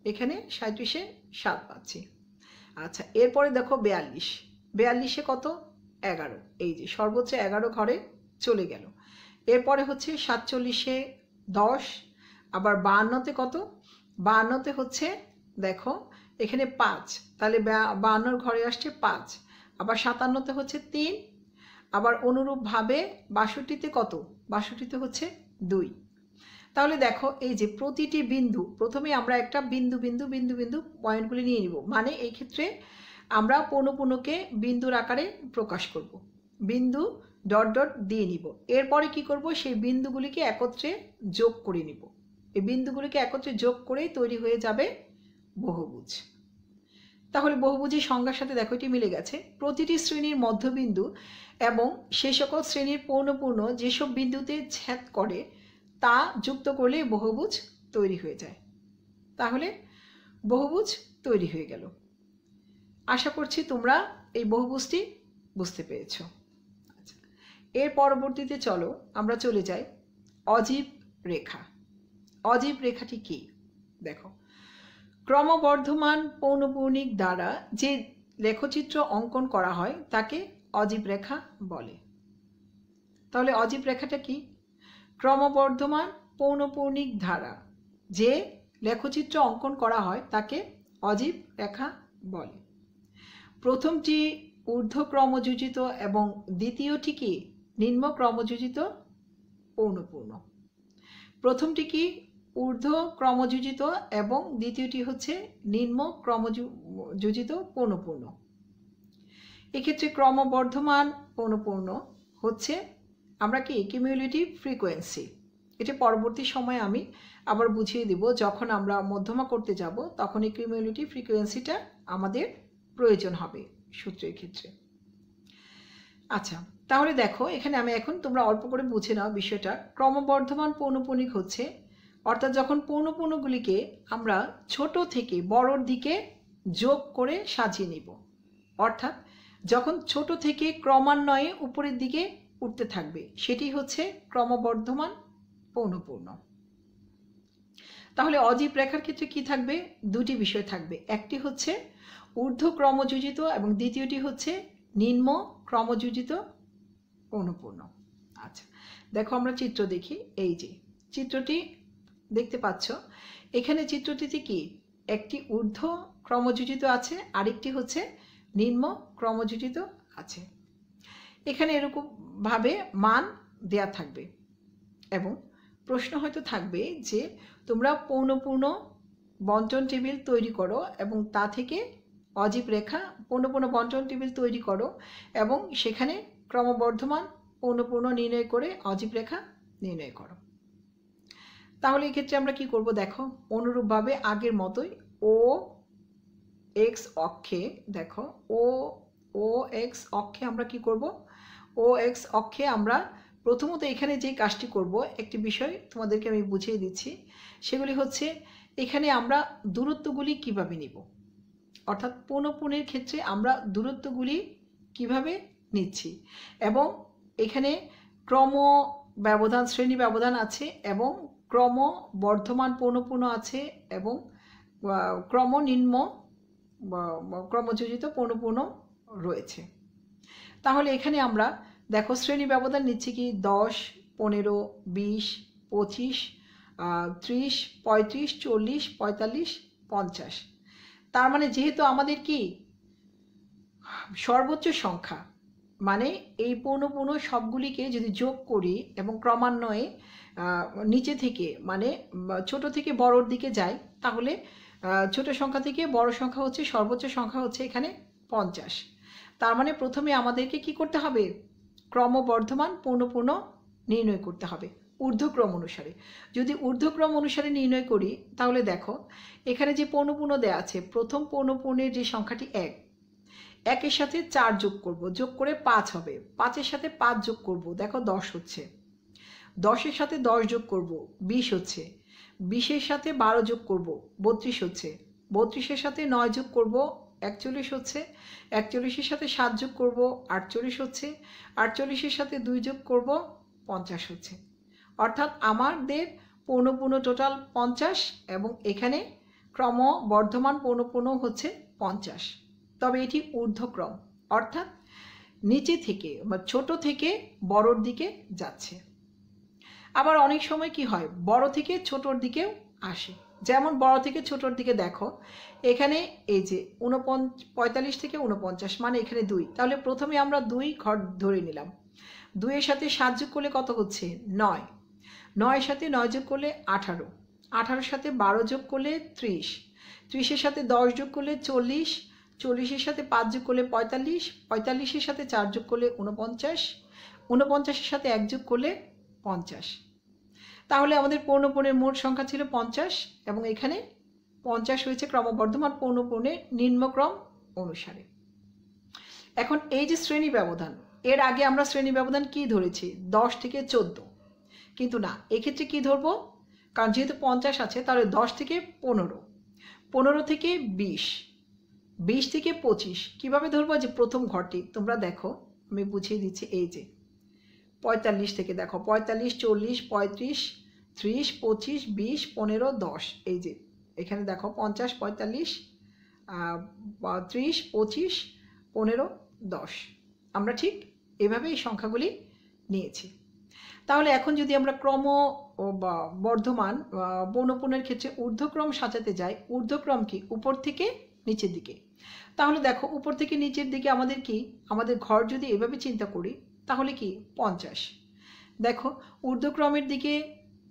এখানে 37-এ 7 পাচ্ছি। আচ্ছা, এরপরে দেখো 42, 42-এ কত, 11, এই যে সর্বোচ্চ 11 ঘরে চলে গেল। এরপরে হচ্ছে 47-এ 10, আবার 52-তে কত, 52-তে হচ্ছে দেখো এখানে 5, তাহলে 52 ঘরে আসছে 5। আবার 57-তে হচ্ছে 3, আবার অনুরূপভাবে 62-তে কত, 62-তে হচ্ছে 2। তাহলে দেখো এই যে প্রতিটি বিন্দু, প্রথমে আমরা একটা বিন্দু বিন্দু বিন্দু বিন্দু পয়েন্টগুলি নিয়ে নিব। মানে এই ক্ষেত্রে আমরা পৌনঃপুন্যকে বিন্দুর আকারে প্রকাশ করব, বিন্দু ডট ডট দিয়ে নিব। এরপরে কি করব, সেই বিন্দুগুলিকে একত্রে যোগ করে নিব। এই বিন্দুগুলিকে একত্রে যোগ করেই তৈরি হয়ে যাবে বহুভুজ। তাহলে বহুভুজের সংজ্ঞার সাথে দেখো এটি মিলে গেছে। প্রতিটি শ্রেণীর মধ্যবিন্দু এবং সে সকল শ্রেণীর পৌনঃপুন্য যেসব বিন্দুতে ছেদ করে তা যুক্ত করলে বহুভুজ তৈরি হয়ে যায়। তাহলে বহুভুজ তৈরি হয়ে গেল। আশা করছি তোমরা এই বহুভুজটি বুঝতে পেরেছো। আচ্ছা, এর পরবর্তীতে চলো আমরা চলে যাই অজীব রেখা। অজীব রেখাটি কি, দেখো ক্রমবর্ধমান পৌনঃপুনিক দ্বারা যে লেখচিত্র অঙ্কন করা হয় তাকে অজীব রেখা বলে। তাহলে অজীব রেখাটা কি, ক্রমবর্ধমান পৌনঃপুনিক দ্বারা যে লেখচিত্র অঙ্কন করা হয় তাকে অজীব রেখা বলে। প্রথমটি ঊর্ধ্ব ক্রমযোজিত এবং দ্বিতীয়টি কি নিম্ন ক্রমযোজিত পৌনপূর্ণ। প্রথমটি কি ঊর্ধ্ব ক্রমযোজিত এবং দ্বিতীয়টি হচ্ছে নিম্ন ক্রমযোজিত পৌনপূর্ণ। এক্ষেত্রে ক্রমবর্ধমান পৌনপূর্ণ হচ্ছে আমরা কি কিউমুলেটিভ ফ্রিকোয়েন্সি। এটা পরবর্তী সময়ে আমি আবার বুঝিয়ে দিব, যখন আমরা মধ্যমা করতে যাব তখন এই কিউমুলেটিভ ফ্রিকোয়েন্সিটা আমাদের প্রয়োজন হবে সূত্রের ক্ষেত্রে। আচ্ছা, তাহলে দেখো এখানে আমি এখন তোমরা অল্প করে বুঝে নাও বিষয়টা। ক্রমবর্ধমান পৌনপুণিক হচ্ছে অর্থাৎ যখন পৌনপুণগুলিকে আমরা ছোট থেকে বড়র দিকে যোগ করে সাজিয়ে নিব, অর্থাৎ যখন ছোট থেকে ক্রমান্বয়ে উপরের দিকে উঠতে থাকবে সেটি হচ্ছে ক্রমবর্ধমান পৌনপূর্ণ। তাহলে অজীব রেখার ক্ষেত্রে কি থাকবে? দুটি বিষয় থাকবে, একটি হচ্ছে ঊর্ধ্ব ক্রমযোজিত এবং দ্বিতীয়টি হচ্ছে নিম্ন ক্রমযোজিত পৌনপূর্ণ। আচ্ছা দেখো আমরা চিত্র দেখি। এই যে চিত্রটি দেখতে পাচ্ছ, এখানে চিত্রটিতে কি একটি ঊর্ধ্ব ক্রমযোজিত আছে, আরেকটি হচ্ছে নিম্ন ক্রমযোজিত আছে। এখানে এরকম ভাবে মান দেয়া থাকবে এবং প্রশ্ন হয়তো থাকবে যে তোমরা পৌনপূর্ণ বন্টন টেবিল তৈরি করো এবং তা থেকে অজীব রেখা পৌনপূর্ণ বন্টন টেবিল তৈরি করো এবং সেখানে ক্রমবর্ধমান পৌনপূর্ণ নির্ণয় করে অজীব রেখা নির্ণয় করো। তাহলে এক্ষেত্রে আমরা কি করব দেখো, অনুরূপভাবে আগের মতোই ও এক্স অক্ষে দেখো ও এক্স অক্ষে আমরা কি করব, ও এক্স অক্ষে আমরা প্রথমত এখানে যে কাজটি করব, একটি বিষয় তোমাদেরকে আমি বুঝিয়ে দিচ্ছি, সেগুলি হচ্ছে এখানে আমরা দূরত্বগুলি কিভাবে নিব, অর্থাৎ পৌনপূর্ণের ক্ষেত্রে আমরা দূরত্বগুলি কিভাবে নিচ্ছি এবং এখানে ক্রম ব্যবধান শ্রেণী ব্যবধান আছে এবং ক্রম বর্ধমান পৌনপূর্ণ আছে এবং ক্রম নিম্ন ক্রমযোজিত পৌনপূর্ণ রয়েছে। তাহলে এখানে আমরা দেখো শ্রেণী ব্যবধান নিচ্ছি কি 10, 15, 20, 25, 30, 35, 40, 45, 50। তার মানে যেহেতু আমাদের কি সর্বোচ্চ সংখ্যা, মানে এই পৌনপূর্ণ সবগুলিকে যদি যোগ করি এবং ক্রমান্বয়ে নিচে থেকে মানে ছোট থেকে বড়র দিকে যাই, তাহলে ছোট সংখ্যা থেকে বড় সংখ্যা হচ্ছে সর্বোচ্চ সংখ্যা হচ্ছে এখানে 50। তার মানে প্রথমে আমাদেরকে কি করতে হবে, ক্রমবর্ধমান পৌনপূর্ণ নির্ণয় করতে হবে ঊর্ধ্বক্রম অনুসারে। যদি ঊর্ধ্বক্রম অনুসারে নির্ণয় করি তাহলে দেখো এখানে যে পৌনপূর্ণ দেয়া আছে, প্রথম পৌনপূর্ণের যে সংখ্যাটি 1, 1-এর সাথে 4 যোগ করব, যোগ করে 5 হবে, 5-এর সাথে 5 যোগ করব, দেখো 10 হচ্ছে, 10-এর সাথে 10 যোগ করব 20 হচ্ছে, 20-এর সাথে 12 যোগ করব 32 হচ্ছে, 32-এর সাথে 9 যোগ করব 41 হচ্ছে, 41-এর সাথে 7 যোগ করব 48 হচ্ছে, 48-এর সাথে 2 যোগ করব 50 হচ্ছে। অর্থাৎ আমাদের পৌনপূর্ণ টোটাল 50 এবং এখানে ক্রমবর্ধমান পৌনপূর্ণ হচ্ছে 50। তবে এটি ঊর্ধ্বক্রম, অর্থাৎ নিচে থেকে বা ছোট থেকে বড়র দিকে যাচ্ছে। আবার অনেক সময় কি হয়, বড় থেকে ছোটর দিকেও আসে, যেমন বড় থেকে ছোটর দিকে দেখো এখানে এই যে 45 থেকে 49 মানে এখানে 2, তাহলে প্রথমে আমরা 2 ঘর ধরে নিলাম, 2-এর সাথে 7 যোগ করলে কত হচ্ছে 9, 9-এর সাথে 9 যোগ করলে 18, 18-এর সাথে 12 যোগ করলে 30, 30-এর সাথে 10 যোগ করলে 40, 40-এর সাথে 5 যোগ করলে 45, 45-এর সাথে 4 যোগ করলে 49, 49-এর সাথে 1 যোগ করলে 50। তাহলে আমাদের পৌনপূর্ণের মোট সংখ্যা ছিল 50 এবং এখানে 50 হয়েছে ক্রমবর্ধমান পৌনপূর্ণের নিম্নক্রম অনুসারে। এখন এই যে শ্রেণী ব্যবধান, এর আগে আমরা শ্রেণী ব্যবধান কি ধরেছি 10 থেকে 14, কিন্তু না এক্ষেত্রে কি ধরবো, কারণ যেহেতু 50 আছে তাহলে 10 থেকে 15, 15 থেকে 20, 20 থেকে 25 কিভাবে ধরবো, যে প্রথম ঘরটি তোমরা দেখো আমি বুঝিয়ে দিচ্ছি। এই যে 45 থেকে দেখো 45, 40, 35, 30, 25, 20, 15, 10, এই যে এখানে দেখো 50, 45, 30, 25, 15, 10 আমরা ঠিক এভাবে এই সংখ্যাগুলি নিয়েছি। তাহলে এখন যদি আমরা ক্রম বা বর্ধমান পৌনপূর্ণের ক্ষেত্রে ঊর্ধ্বক্রম সাজাতে যাই, ঊর্ধ্বক্রম কি উপর থেকে নিচের দিকে, তাহলে দেখো উপর থেকে নিচের দিকে আমাদের কি, আমাদের ঘর যদি এভাবে চিন্তা করি তাহলে কি 50, দেখো ঊর্ধ্বক্রমের দিকে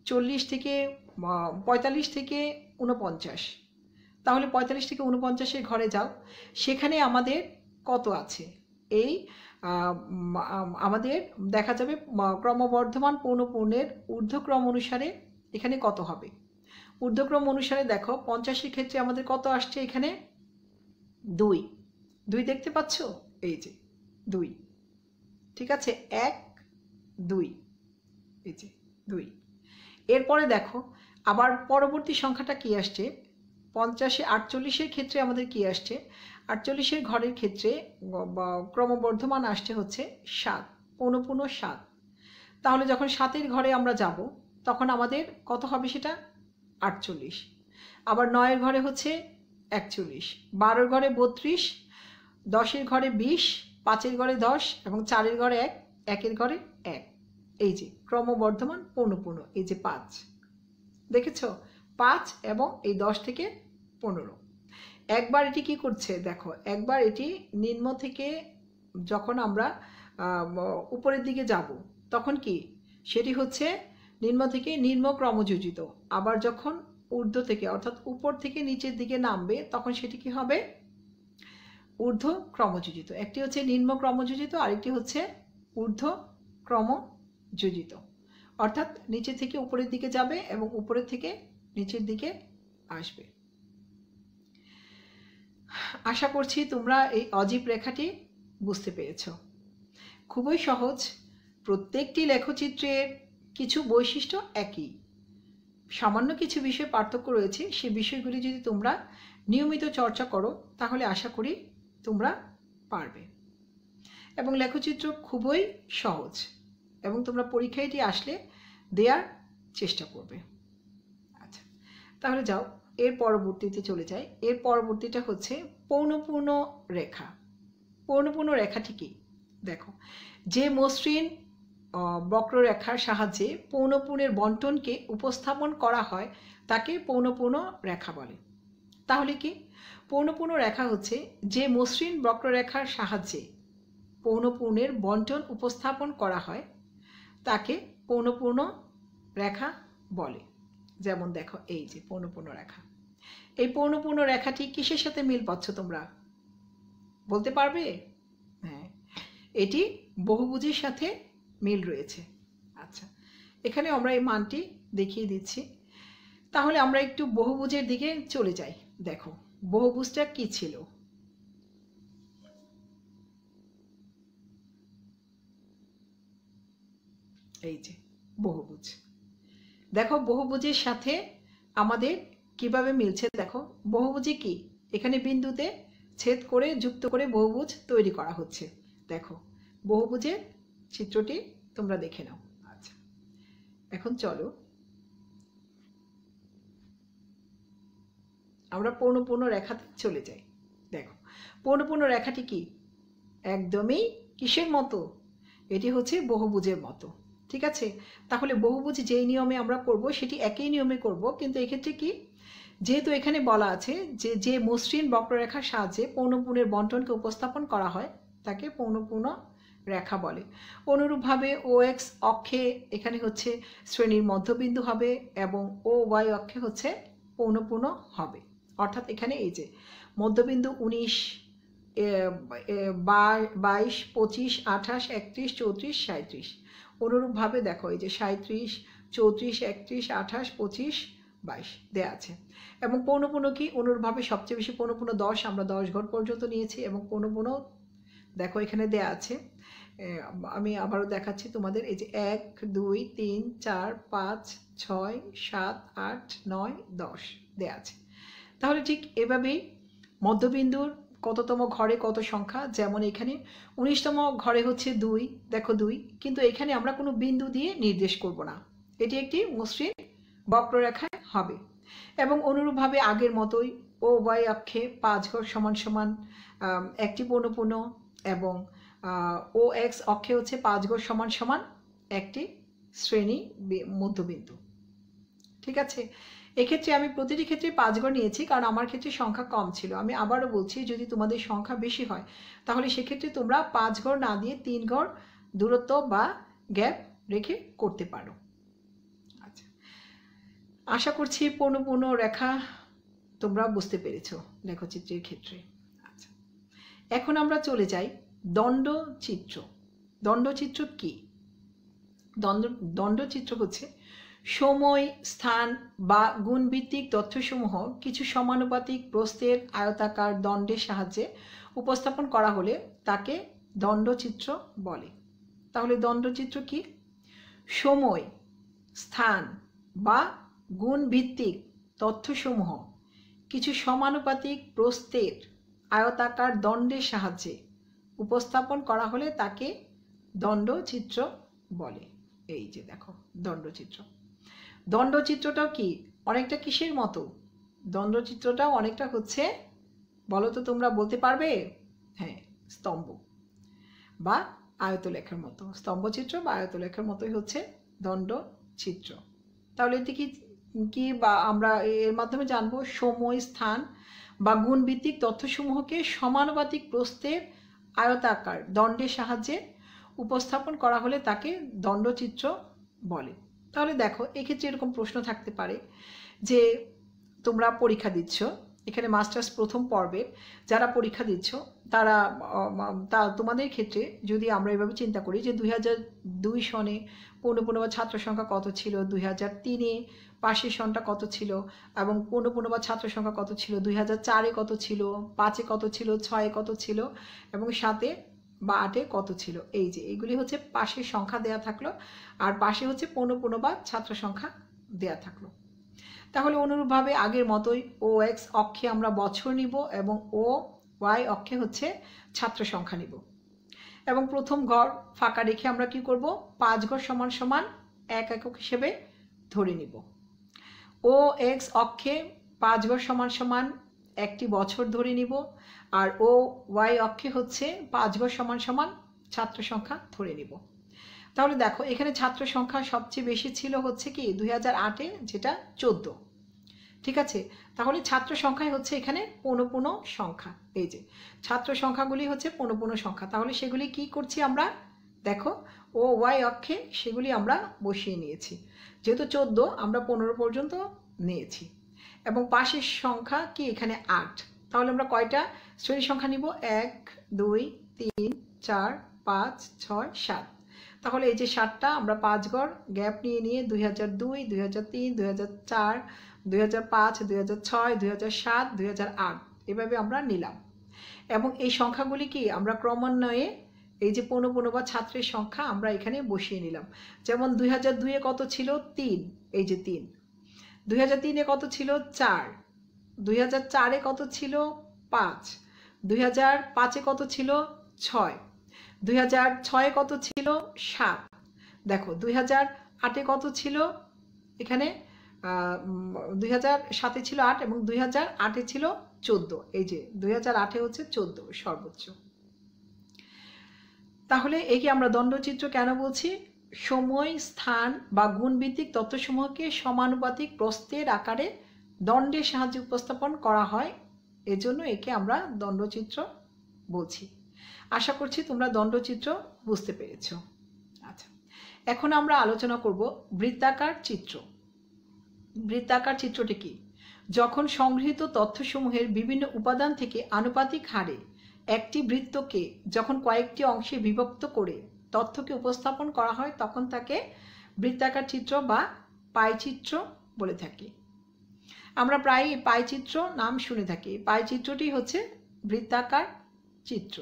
40 থেকে 45 থেকে 49, তাহলে 45 থেকে 49-এর ঘরে যাও, সেখানে আমাদের কত আছে? এই আমাদের দেখা যাবে ক্রমবর্ধমান পৌনঃপুন্যের ঊর্ধ্বক্রম অনুসারে এখানে কত হবে। ঊর্ধ্বক্রম অনুসারে দেখো 50-এর ক্ষেত্রে আমাদের কত আসছে, এখানে 2 2 দেখতে পাচ্ছ, এই যে 2, ঠিক আছে, 1 2, এই যে 2। এরপরে দেখো আবার পরবর্তী সংখ্যাটা কি আসছে, 50-এ 48-এর ক্ষেত্রে আমাদের কি আসছে, 48-এর ঘরের ক্ষেত্রে ক্রমবর্ধমান আসছে হচ্ছে 7, পৌনঃপুন্য 7। তাহলে যখন 7-এর ঘরে আমরা যাব তখন আমাদের কত হবে, সেটা 48। আবার 9-এর ঘরে হচ্ছে 41, 12-এর ঘরে 32, 10-এর ঘরে 20, 5-এর ঘরে 10 এবং 4-এর ঘরে 1, 1-এর ঘরে 1। এই যে ক্রমবর্ধমান পৌনঃপুন্য, এই যে 5 দেখেছ, 5 এবং এই 10 থেকে 15। একবার এটি কি করছে দেখো, একবার এটি নিম্ন থেকে যখন আমরা উপরের দিকে যাব তখন কি সেটি হচ্ছে নিম্ন থেকে নিম্ন ক্রমযোজিত, আবার যখন ঊর্ধ্ব থেকে অর্থাৎ উপর থেকে নিচের দিকে নামবে তখন সেটি কি হবে, ঊর্ধ্ব ক্রমযোজিত। একটি হচ্ছে নিম্ন ক্রমযোজিত, আরেকটি হচ্ছে ঊর্ধ্ব ক্রমযোজিত, অর্থাৎ নিচে থেকে উপরের দিকে যাবে এবং উপরের থেকে নিচের দিকে আসবে। আশা করছি তোমরা এই অজীব রেখাটি বুঝতে পেরেছ। খুবই সহজ, প্রত্যেকটি লেখচিত্রের কিছু বৈশিষ্ট্য একই, সামান্য কিছু বিষয় পার্থক্য রয়েছে। সেই বিষয়গুলি যদি তোমরা নিয়মিত চর্চা করো তাহলে আশা করি তোমরা পারবে। এবং লেখচিত্র খুবই সহজ এবং তোমরা পরীক্ষায় এটি আসলে দেওয়ার চেষ্টা করবে। আচ্ছা, তাহলে যাও এর পরবর্তীতে চলে যাই। এর পরবর্তীটা হচ্ছে পৌনঃপুন্য রেখা। পৌনঃপুন্য রেখাটি কি দেখো, যে মসৃণ বক্ররেখার সাহায্যে পৌনঃপুন্যের বণ্টনকে উপস্থাপন করা হয় তাকে পৌনঃপুন্য রেখা বলে। তাহলে কি পৌনঃপুন্য রেখা হচ্ছে যে মসৃণ বক্ররেখার সাহায্যে পৌনঃপুন্যের বণ্টন উপস্থাপন করা হয় তাকে পৌনঃপুন্য রেখা বলে। যেমন দেখো এই যে পৌনঃপুন্য রেখা, এই পৌনঃপুন্য রেখাটি কিসের সাথে মিল পাচ্ছ তোমরা বলতে পারবে? হ্যাঁ, এটি বহুভুজের সাথে মিল রয়েছে। আচ্ছা, এখানে আমরা এই মানটি দেখিয়ে দিচ্ছি। তাহলে আমরা একটু বহুভুজের দিকে চলে যাই। দেখো বহুভুজটা কি ছিল, এই যে বহুভুজ। দেখো বহুভুজের সাথে আমাদের কিভাবে মিলছে। দেখো বহুভুজে কি, এখানে বিন্দুতে ছেদ করে যুক্ত করে বহুভুজ তৈরি করা হচ্ছে। দেখো বহুভুজের চিত্রটি তোমরা দেখে নাও। আচ্ছা, এখন চলো আমরা পৌনঃপুন্য রেখাতে চলে যাই। দেখো পৌনঃপুন্য রেখাটি কি, একদমই কিসের মতো, এটি হচ্ছে বহুভুজের মতো। ঠিক আছে, তাহলে বহুভুজ যেই নিয়মে আমরা করব সেটি একই নিয়মে করব, কিন্তু এক্ষেত্রে কি, যেহেতু এখানে বলা আছে যে যে মসৃণ বক্ররেখার সাহায্যে পৌনঃপুন্যের বণ্টনকে উপস্থাপন করা হয় তাকে পৌনঃপুন্য রেখা বলে। অনুরূপভাবে ও এক্স অক্ষে এখানে হচ্ছে শ্রেণীর মধ্যবিন্দু হবে এবং ও ওয়াই অক্ষে হচ্ছে পৌনঃপুন্য হবে। অর্থাৎ এখানে এই যে মধ্যবিন্দু 19, 22, 25, 28, 31, 34, 37। অনুরূপভাবে দেখো এই যে 37, 34, 31, 28, 25, 22 দেওয়া আছে। এবং পৌনঃপুন্য কি, অনুরূপভাবে সবচেয়ে বেশি পৌনঃপুন্য 10, আমরা 10 ঘর পর্যন্ত নিয়েছি। এবং পৌনঃপুন্য দেখো এখানে দেওয়া আছে, আমি আবারও দেখাচ্ছি তোমাদের, এই যে 1, 2, 3, 4, 5, 6, 7, 8, 9, 10 দেওয়া আছে। তাহলে ঠিক এভাবেই মধ্যবিন্দুর কততম ঘরে কত সংখ্যা, যেমন এখানে 19তম ঘরে হচ্ছে 2, দেখো 2, কিন্তু এখানে আমরা কোনো বিন্দু দিয়ে নির্দেশ করব না, এটি একটি মসৃণ বক্ররেখায় হবে। এবং অনুরূপভাবে আগের মতোই ও ওয়াই অক্ষে 5 ঘর সমান সমান একটি পৌনঃপুন্য এবং ও এক্স অক্ষে হচ্ছে 5 ঘর সমান সমান একটি শ্রেণী মধ্যবিন্দু। ঠিক আছে, এক্ষেত্রে আমি প্রতিটি ক্ষেত্রে 5 ঘর নিয়েছি কারণ আমার ক্ষেত্রে সংখ্যা কম ছিল। আমি আবারও বলছি, যদি তোমাদের সংখ্যা বেশি হয় তাহলে সেক্ষেত্রে তোমরা 5 ঘর না দিয়ে 3 ঘর দূরত্ব বা গ্যাপ রেখে করতে পারো। আচ্ছা, আশা করছি পূর্ণ রেখা তোমরা বুঝতে পেরেছো লেখচিত্রের ক্ষেত্রে। আচ্ছা, এখন আমরা চলে যাই দণ্ডচিত্র। দণ্ডচিত্র কি? দণ্ডচিত্র হচ্ছে সময়, স্থান বা গুণভিত্তিক তথ্যসমূহ কিছু সমানুপাতিক প্রস্থের আয়তাকার দণ্ডের সাহায্যে উপস্থাপন করা হলে তাকে দণ্ডচিত্র বলে। তাহলে দণ্ডচিত্র কি? সময়, স্থান বা গুণভিত্তিক তথ্যসমূহ কিছু সমানুপাতিক প্রস্থের আয়তাকার দণ্ডের সাহায্যে উপস্থাপন করা হলে তাকে দণ্ডচিত্র বলে। এই যে দেখো দণ্ডচিত্র। দণ্ডচিত্রটাও কি অনেকটা কিসের মতো? দণ্ডচিত্রটাও অনেকটা হচ্ছে, বলো তো তোমরা, বলতে পারবে? হ্যাঁ, স্তম্ভ বা আয়তলেখার মতো। স্তম্ভচিত্র বা আয়তলেখার মতোই হচ্ছে দণ্ডচিত্র। তাহলে এটি কি বা আমরা এর মাধ্যমে জানবো সময়, স্থান বা গুণভিত্তিক তথ্যসমূহকে সমানুপাতিক প্রস্থের আয়তাকার দণ্ডের সাহায্যে উপস্থাপন করা হলে তাকে দণ্ডচিত্র বলে। তাহলে দেখো, এক্ষেত্রে এরকম প্রশ্ন থাকতে পারে যে তোমরা পরীক্ষা দিচ্ছ, এখানে মাস্টার্স প্রথম পর্বের যারা পরীক্ষা দিচ্ছ তারা তোমাদের ক্ষেত্রে যদি আমরা এভাবে চিন্তা করি যে 2002 সনে পূর্ণ ছাত্র সংখ্যা কত ছিল, 2003-এ পাশের সনটা কত ছিল, এবং পূর্ণ ছাত্র সংখ্যা কত ছিল, 2004-এ কত ছিল, 5-এ কত ছিল, 6-এ কত ছিল এবং 7-এ বা 8-এ কত ছিল। এই যে এইগুলি হচ্ছে পাশের সংখ্যা দেয়া থাকলো, আর পাশে হচ্ছে পূর্ণ ছাত্র সংখ্যা দেয়া থাকলো। তাহলে অনুরূপভাবে আগের মতোই ও এক্স অক্ষে আমরা বছর নিব এবং ও ওয়াই অক্ষে হচ্ছে ছাত্র সংখ্যা নিব, এবং প্রথম ঘর ফাঁকা রেখে আমরা কি করব? 5 ঘর সমান সমান 1 একক হিসেবে ধরে নিব। ও এক্স অক্ষে 5 ঘর সমান সমান 1টি বছর ধরে নিব, আর ও ওয়াই অক্ষে হচ্ছে 5 ঘর সমান সমান ছাত্র সংখ্যা ধরে নিব। তাহলে দেখো, এখানে ছাত্র সংখ্যা সবচেয়ে বেশি ছিল হচ্ছে কি 2008-এ, যেটা 14। ঠিক আছে, তাহলে ছাত্র সংখ্যাই হচ্ছে এখানে পৌন সংখ্যা। এই যে ছাত্র সংখ্যাগুলি হচ্ছে পৌন সংখ্যা, তাহলে সেগুলি কি করছি আমরা? দেখো, ও ওয়াই অক্ষে সেগুলি আমরা বসিয়ে নিয়েছি। যেহেতু 14, আমরা 15 পর্যন্ত নিয়েছি, এবং পাশের সংখ্যা কি এখানে 8। তাহলে আমরা কয়টা শ্রেণী সংখ্যা নিব? 1, 2, 3, 4, 5, 6, 7। তাহলে এই যে 7টা আমরা 5 ঘর গ্যাপ নিয়ে 2002, 2003, 2004, 2005, 2006, 2007, 2008 এভাবে আমরা নিলাম, এবং এই সংখ্যাগুলি কি আমরা ক্রমান্বয়ে এই যে পৌন বা ছাত্রের সংখ্যা আমরা এখানে বসিয়ে নিলাম। যেমন 2002-এ কত ছিল? 3, এই যে 3। 2003-এ কত ছিল? 4। 2004-এ কত ছিল? 5। 2005-এ কত ছিল? 6। 2006-এ কত ছিল? 7। দেখো 2008-এ কত ছিল? এখানে 2007-এ ছিল 8 এবং 2008-এ ছিল 14। এই যে 2008-এ হচ্ছে 14 সর্বোচ্চ। তাহলে এই কি আমরা দণ্ডচিত্র কেন বলছি? সময়, স্থান বা গুণভিত্তিক তথ্যসমূহকে সমানুপাতিক প্রস্থের আকারে দণ্ডের সাহায্যে উপস্থাপন করা হয়, এজন্য একে আমরা দণ্ডচিত্র বলছি। আশা করছি তোমরা দণ্ডচিত্র বুঝতে পেরেছ। আচ্ছা, এখন আমরা আলোচনা করব বৃত্তাকার চিত্র। বৃত্তাকার চিত্রটি কি? যখন সংগৃহীত তথ্যসমূহের বিভিন্ন উপাদান থেকে আনুপাতিক হারে একটি বৃত্তকে যখন কয়েকটি অংশে বিভক্ত করে তথ্যকে উপস্থাপন করা হয় তখন তাকে বৃত্তাকার চিত্র বা পাইচিত্র বলে থাকি। আমরা প্রায় পাইচিত্র নাম শুনে থাকি। পাইচিত্রটি হচ্ছে বৃত্তাকার চিত্র।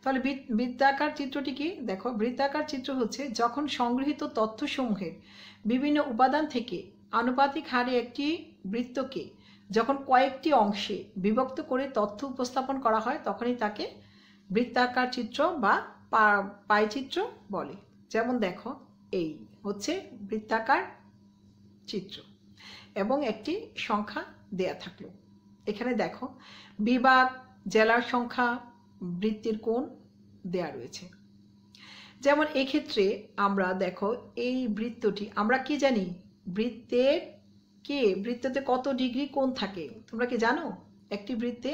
তাহলে বৃত্তাকার চিত্রটি কি? দেখো, বৃত্তাকার চিত্র হচ্ছে যখন সংগৃহীত তথ্যসমূহের বিভিন্ন উপাদান থেকে আনুপাতিক হারে একটি বৃত্তকে যখন কয়েকটি অংশে বিভক্ত করে তথ্য উপস্থাপন করা হয় তখনই তাকে বৃত্তাকার চিত্র বা পাইচিত্র বলে। যেমন দেখো, এই হচ্ছে বৃত্তাকার চিত্র এবং একটি সংখ্যা দেয়া থাকলো। এখানে দেখো, বিভাগ, জেলার সংখ্যা, বৃত্তের কোণ দেয়া রয়েছে। যেমন এক্ষেত্রে আমরা দেখো, এই বৃত্তটি আমরা কি জানি? বৃত্তের কি বৃত্ততে কত ডিগ্রি কোণ থাকে তোমরা কি জানো? একটি বৃত্তে,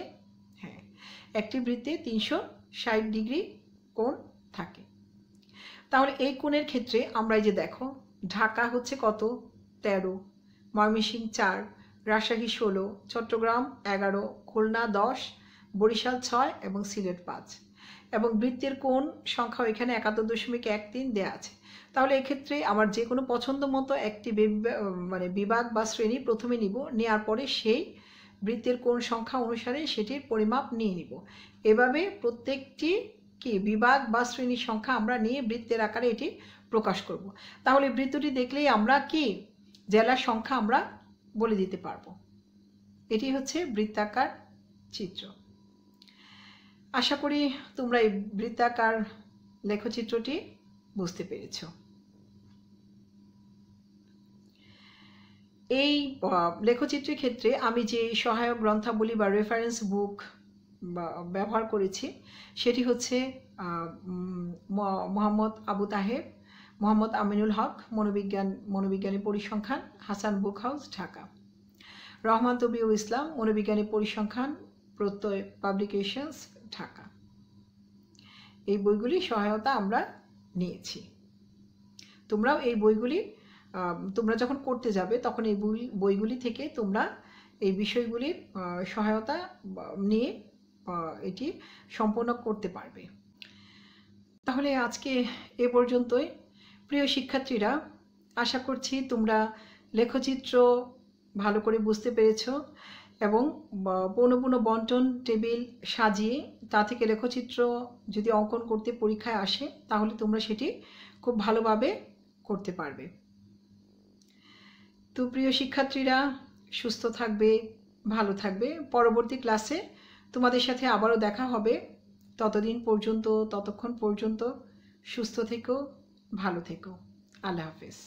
হ্যাঁ, একটি বৃত্তে 360 ডিগ্রি কোণ থাকে। তাহলে এই কোণের ক্ষেত্রে আমরা এই যে দেখো, ঢাকা হচ্ছে কত 13, ময়মনসিংহ 4, রাজশাহী 16, চট্টগ্রাম 11, খুলনা 10, বরিশাল 6 এবং সিলেট 5। এবং বৃত্তের কোণ সংখ্যাও এখানে 71.13 দেওয়া আছে। তাহলে এক্ষেত্রে আমার যে কোনো পছন্দ মতো একটি বিভাগ বা শ্রেণী প্রথমে নিব, নেওয়ার পরে সেই বৃত্তের কোণ সংখ্যা অনুসারে সেটির পরিমাপ নিয়ে নিব। এভাবে প্রত্যেকটি বিভাগ বা শ্রেণীর সংখ্যা আমরা নিয়ে বৃত্তের আকারে এটি প্রকাশ করব। তাহলে বৃত্তটি দেখলেই আমরা জেলার সংখ্যা আমরা বলে দিতে পারবো। এটি হচ্ছে বৃত্তাকার চিত্র। আশা করি তোমরা এই বৃত্তাকার লেখচিত্রটি বুঝতে পেরেছ। এই লেখচিত্রের ক্ষেত্রে আমি যে সহায়ক গ্রন্থাবলী বা রেফারেন্স বুক ব্যবহার করেছি সেটি হচ্ছে মোহাম্মদ আবু তাহের, মোহাম্মদ আমিনুল হক, মনোবিজ্ঞানী পরিসংখ্যান, হাসান বুক হাউস, ঢাকা। রহমান তবিউল ইসলাম, মনোবিজ্ঞানী পরিসংখ্যান, প্রত্যয় পাবলিকেশনস, ঢাকা। এই বইগুলি সহায়তা আমরা নিয়েছি। তোমরাও এই বইগুলি তোমরা যখন করতে যাবে তখন এই বইগুলি থেকে তোমরা এই বিষয়গুলির সহায়তা নিয়ে এটি সম্পন্ন করতে পারবে। তাহলে আজকে এ পর্যন্তই। প্রিয় শিক্ষার্থীরা, আশা করছি তোমরা লেখচিত্র ভালো করে বুঝতে পেরেছ এবং পৌনঃপুন্য বন্টন টেবিল সাজিয়ে তা থেকে লেখচিত্র যদি অঙ্কন করতে পরীক্ষায় আসে তাহলে তোমরা সেটি খুব ভালোভাবে করতে পারবে। তো প্রিয় শিক্ষার্থীরা, সুস্থ থাকবে, ভালো থাকবে। পরবর্তী ক্লাসে তোমাদের সাথে আবারও দেখা হবে। ততক্ষণ পর্যন্ত সুস্থ থেকো, ভালো থেকো। আল্লাহ হাফেজ।